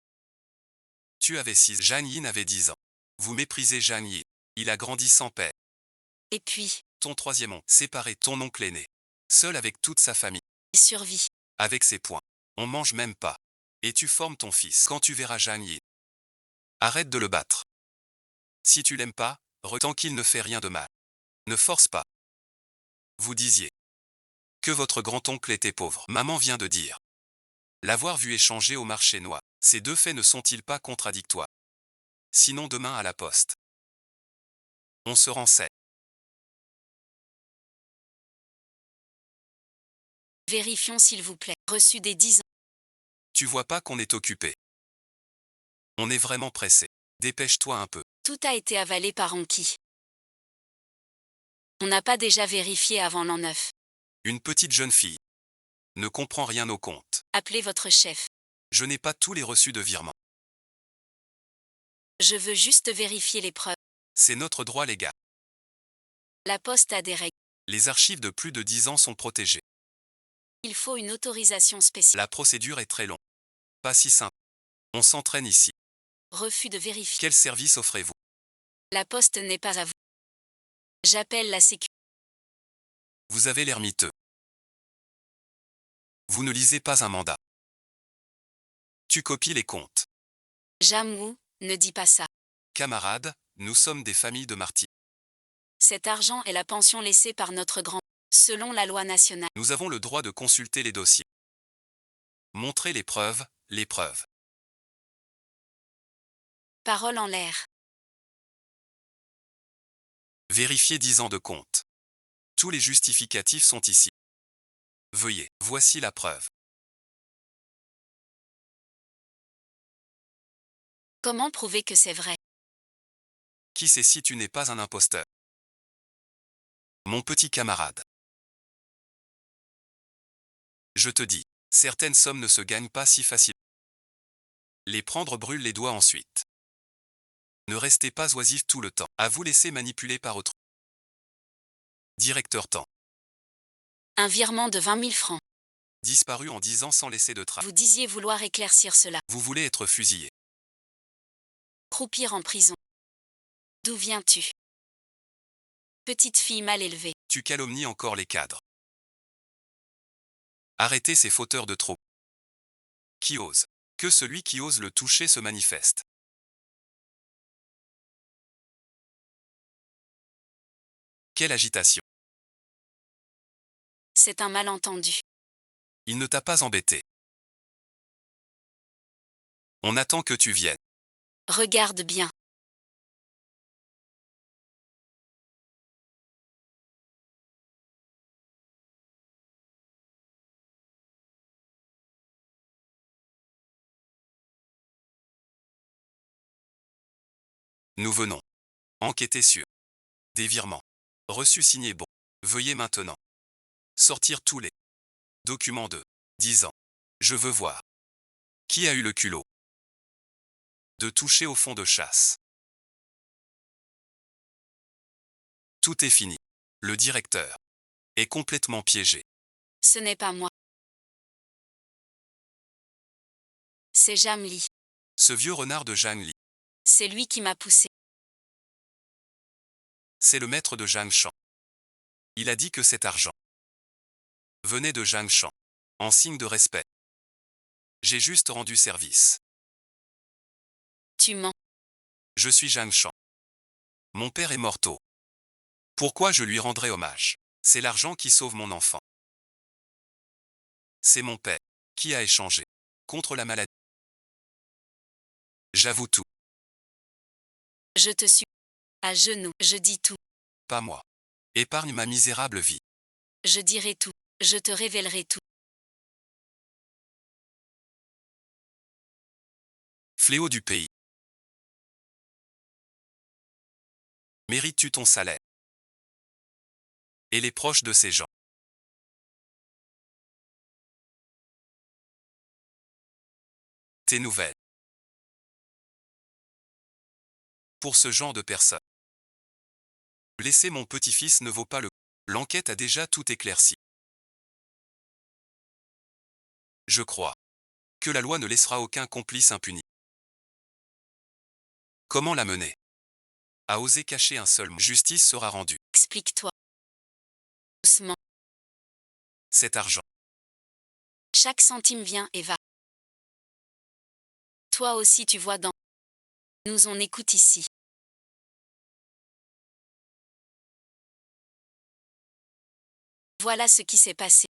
A: Tu avais 6. Jeanne Yin avait 10 ans. Vous méprisez Jeanne Yin. Il a grandi sans père.
B: Et puis,
A: Ton troisième oncle, séparé, ton oncle aîné. Seul avec toute sa famille.
B: il survit.
A: Avec ses poings. On mange même pas. Et tu formes ton fils. Quand tu verras Jeanne Yin. Arrête de le battre. Si tu l'aimes pas, tant qu'il ne fait rien de mal. Ne force pas. Vous disiez que votre grand-oncle était pauvre. Maman vient de dire. L'avoir vu échanger au marché noir. Ces deux faits ne sont-ils pas contradictoires? Sinon demain à la poste. On se renseigne.
B: Vérifions s'il vous plaît. Reçu des 10 ans.
A: Tu vois pas qu'on est occupé. On est vraiment pressé. Dépêche-toi un peu.
B: Tout a été avalé par Anki. On n'a pas déjà vérifié avant l'an 9.
A: Une petite jeune fille. Ne comprend rien au compte.
B: Appelez votre chef.
A: Je n'ai pas tous les reçus de virement.
B: Je veux juste vérifier les preuves.
A: C'est notre droit légal.
B: La poste a des règles.
A: Les archives de plus de 10 ans sont protégées.
B: Il faut une autorisation spéciale.
A: La procédure est très longue. Pas si simple. On s'entraîne ici.
B: Refus de vérifier.
A: Quel service offrez-vous?
B: La poste n'est pas à vous. J'appelle la sécurité.
A: Vous avez l'air miteux. Vous ne lisez pas un mandat. Tu copies les comptes.
B: Jamou, ne dis pas ça.
A: Camarades, nous sommes des familles de martyrs.
B: Cet argent est la pension laissée par notre grand. Selon la loi nationale.
A: Nous avons le droit de consulter les dossiers. Montrez les preuves, les preuves.
B: Parole en l'air.
A: Vérifiez 10 ans de compte. Tous les justificatifs sont ici. Veuillez, voici la preuve.
B: Comment prouver que c'est vrai?
A: Qui sait si tu n'es pas un imposteur? Mon petit camarade. Je te dis, certaines sommes ne se gagnent pas si facilement. Les prendre brûle les doigts ensuite. Ne restez pas oisif tout le temps, à vous laisser manipuler par autrui. Directeur temps.
B: Un virement de 20 000 francs.
A: Disparu en 10 ans sans laisser de traces.
B: Vous disiez vouloir éclaircir cela.
A: Vous voulez être fusillé.
B: Croupir en prison. D'où viens-tu? Petite fille mal élevée.
A: Tu calomnies encore les cadres. Arrêtez ces fauteurs de troubles. Qui ose? Que celui qui ose le toucher se manifeste. Quelle agitation.
B: C'est un malentendu.
A: Il ne t'a pas embêté. On attend que tu viennes.
B: Regarde bien.
A: Nous venons enquêter sur des virements reçus signés bon. Veuillez maintenant sortir tous les documents de 10 ans. Je veux voir qui a eu le culot de toucher au fond de chasse. Tout est fini. Le directeur est complètement piégé.
B: Ce n'est pas moi. C'est Jamli.
A: Ce vieux renard de Zhang Li,
B: C'est lui qui m'a poussé.
A: c'est le maître de Zhang Shan. Il a dit que cet argent venait de Zhang Shan. En signe de respect, j'ai juste rendu service.
B: Tu mens.
A: Je suis Zhang Shan. Mon père est mort tôt. Pourquoi je lui rendrai hommage? C'est l'argent qui sauve mon enfant. C'est mon père qui a échangé contre la maladie. J'avoue tout,
B: Je te suis. À genoux, je dis tout.
A: pas moi. Épargne ma misérable vie.
B: Je dirai tout. Je te révélerai tout.
A: Fléau du pays. Mérites-tu ton salaire? Et les proches de ces gens. Tes nouvelles. Pour ce genre de personnes. Laisser mon petit-fils ne vaut pas le coup. L'enquête a déjà tout éclairci. Je crois que la loi ne laissera aucun complice impuni. Comment la mener? A osé cacher un seul mot. Justice sera rendue.
B: Explique-toi. Doucement.
A: Cet argent.
B: Chaque centime vient et va. Toi aussi tu vois dans. Nous on écoute ici. Voilà ce qui s'est passé.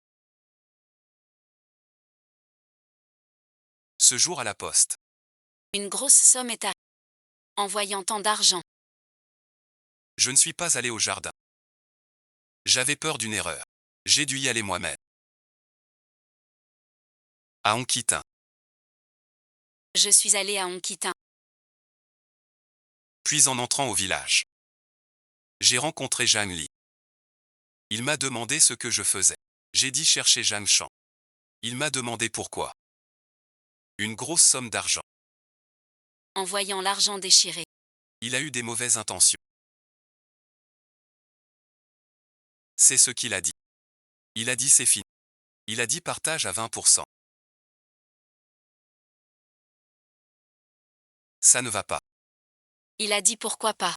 A: Ce jour à la poste.
B: Une grosse somme est arrivée. En voyant tant d'argent.
A: Je ne suis pas allé au jardin. J'avais peur d'une erreur. J'ai dû y aller moi-même. À Onquitin.
B: Je suis allé à Onquitin.
A: Puis en entrant au village, j'ai rencontré Zhang Li. Il m'a demandé ce que je faisais. J'ai dit chercher Zhang Shan. Il m'a demandé pourquoi. Une grosse somme d'argent.
B: En voyant l'argent déchiré.
A: Il a eu des mauvaises intentions. C'est ce qu'il a dit. Il a dit c'est fini. Il a dit partage à 20%. Ça ne va pas.
B: Il a dit pourquoi pas.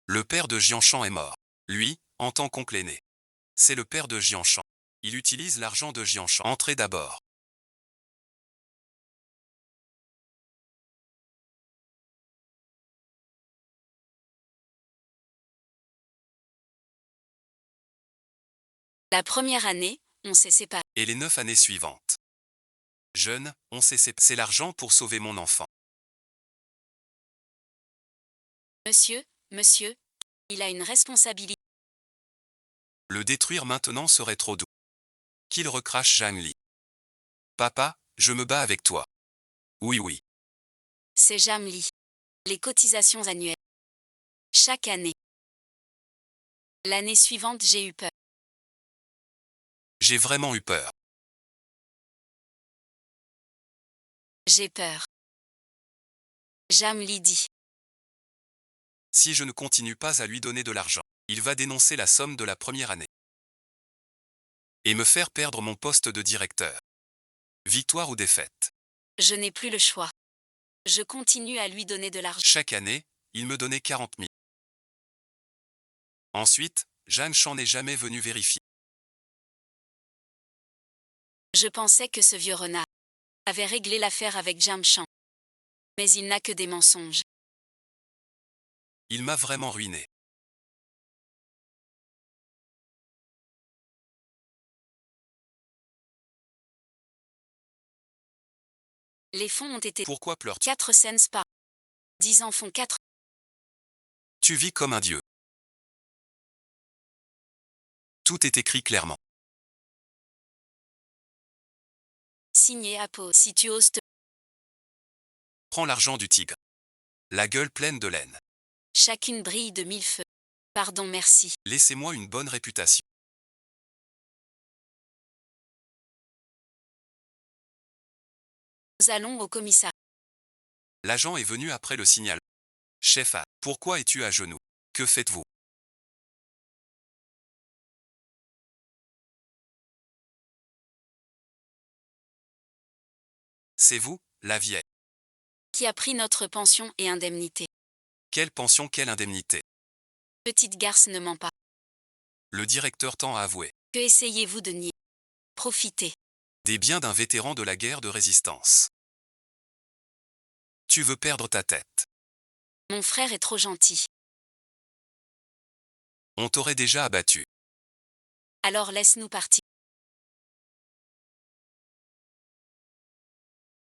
A: Le père de Jianshan est mort. Lui, en tant qu'oncle aîné. C'est le père de Jianshan. Il utilise l'argent de Jianshan. Entrez d'abord.
B: La première année, on s'est séparés.
A: Et les 9 années suivantes. Jeune, on s'est séparés. C'est l'argent pour sauver mon enfant.
B: Monsieur, il a une responsabilité.
A: Le détruire maintenant serait trop doux. Qu'il recrache Zhang Li. Papa, je me bats avec toi. Oui.
B: C'est Jamli. Les cotisations annuelles. Chaque année. L'année suivante, j'ai eu peur.
A: J'ai vraiment eu peur.
B: J'ai peur. Jamli dit.
A: Si je ne continue pas à lui donner de l'argent, il va dénoncer la somme de la première année. Et me faire perdre mon poste de directeur. Victoire ou défaite.
B: Je n'ai plus le choix. Je continue à lui donner de l'argent.
A: Chaque année, il me donnait 40 000. Ensuite, Zhang Shan n'est jamais venu vérifier.
B: Je pensais que ce vieux renard avait réglé l'affaire avec Jam Chan. Mais il n'a que des mensonges.
A: Il m'a vraiment ruiné.
B: Les fonds ont été
A: Pourquoi pleures-tu?
B: 4 cents par 10 ans font 4.
A: Tu vis comme un dieu. Tout est écrit clairement.
B: Signé Apo. Si tu oses te...
A: Prends l'argent du tigre. La gueule pleine de laine.
B: Chacune brille de mille feux. Pardon, merci.
A: Laissez-moi une bonne réputation.
B: Nous allons au commissariat.
A: L'agent est venu après le signal. Chef A, pourquoi es-tu à genoux? Que faites-vous? C'est vous, la vieille.
B: Qui a pris notre pension et indemnité?
A: Quelle pension, quelle indemnité?
B: Petite garce ne ment pas.
A: Le directeur tend à avouer.
B: Que essayez-vous de nier? Profitez.
A: Des biens d'un vétéran de la guerre de résistance. Tu veux perdre ta tête.
B: Mon frère est trop gentil.
A: On t'aurait déjà abattu.
B: Alors laisse-nous partir.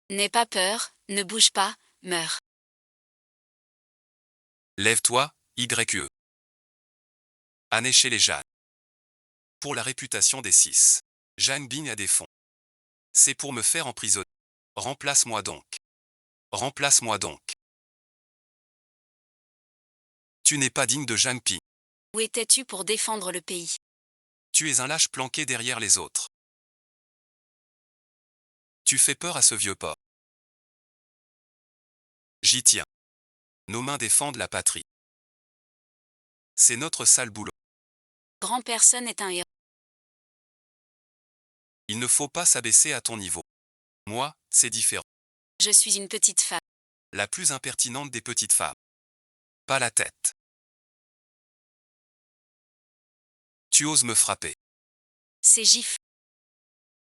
B: N'aie pas peur, ne bouge pas, meurs.
A: Lève-toi, YE. Année chez les Jeanne. Pour la réputation des 6. Jeanne Bing a des fonds. C'est pour me faire emprisonner. Remplace-moi donc. Remplace-moi donc. Tu n'es pas digne de Jeanne Ping.
B: Où étais-tu pour défendre le pays?
A: Tu es un lâche planqué derrière les autres. Tu fais peur à ce vieux porc. J'y tiens. Nos mains défendent la patrie. C'est notre sale boulot.
B: Grand personne est un héros.
A: Il ne faut pas s'abaisser à ton niveau. Moi, c'est différent.
B: Je suis une petite femme.
A: La plus impertinente des petites femmes. Pas la tête. Tu oses me frapper.
B: C'est gifle.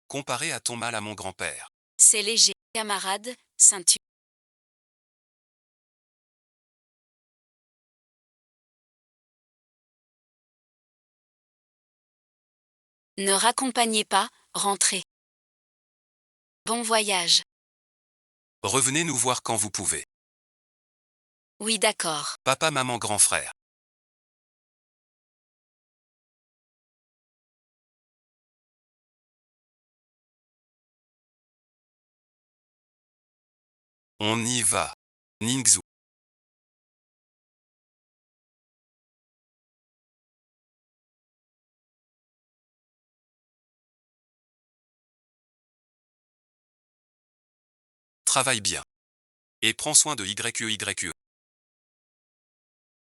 A: Comparé à ton mal à mon grand-père.
B: C'est léger. Camarade, ceinture. Ne raccompagnez pas, rentrez. Bon voyage.
A: Revenez nous voir quand vous pouvez.
B: Oui, d'accord.
A: Papa, maman, grand frère. On y va. Ningzhu. Travaille bien. Et prends soin de YE.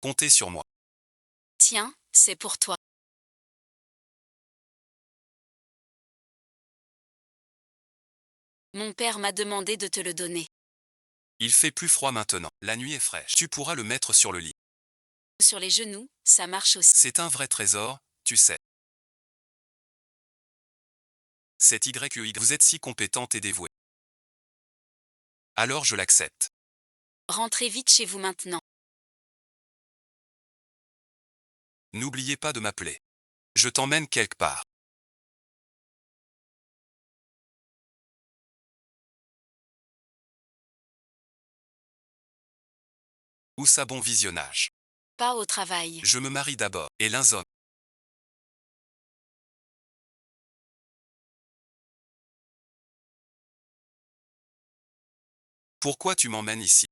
A: Comptez sur moi.
B: Tiens, c'est pour toi. Mon père m'a demandé de te le donner.
A: Il fait plus froid maintenant. La nuit est fraîche. Tu pourras le mettre sur le lit.
B: Sur les genoux, ça marche aussi.
A: C'est un vrai trésor, tu sais. C'est YE. Vous êtes si compétente et dévouée. Alors je l'accepte.
B: Rentrez vite chez vous maintenant.
A: N'oubliez pas de m'appeler. Je t'emmène quelque part. Où ça, bon visionnage.
B: Pas au travail.
A: Je me marie d'abord, et l'un homme. Pourquoi tu m'emmènes ici?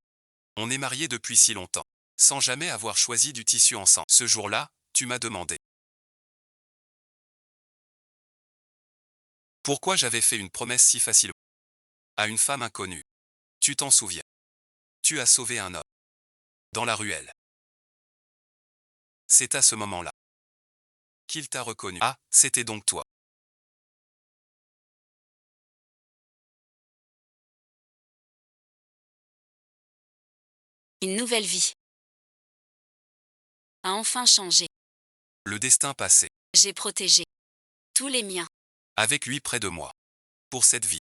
A: On est mariés depuis si longtemps, sans jamais avoir choisi du tissu ensemble. Ce jour-là, tu m'as demandé. Pourquoi j'avais fait une promesse si facile à une femme inconnue? Tu t'en souviens? Tu as sauvé un homme. Dans la ruelle. C'est à ce moment-là qu'il t'a reconnu. Ah, c'était donc toi.
B: Une nouvelle vie a enfin changé.
A: Le destin passé.
B: J'ai protégé tous les miens.
A: Avec lui près de moi. Pour cette vie.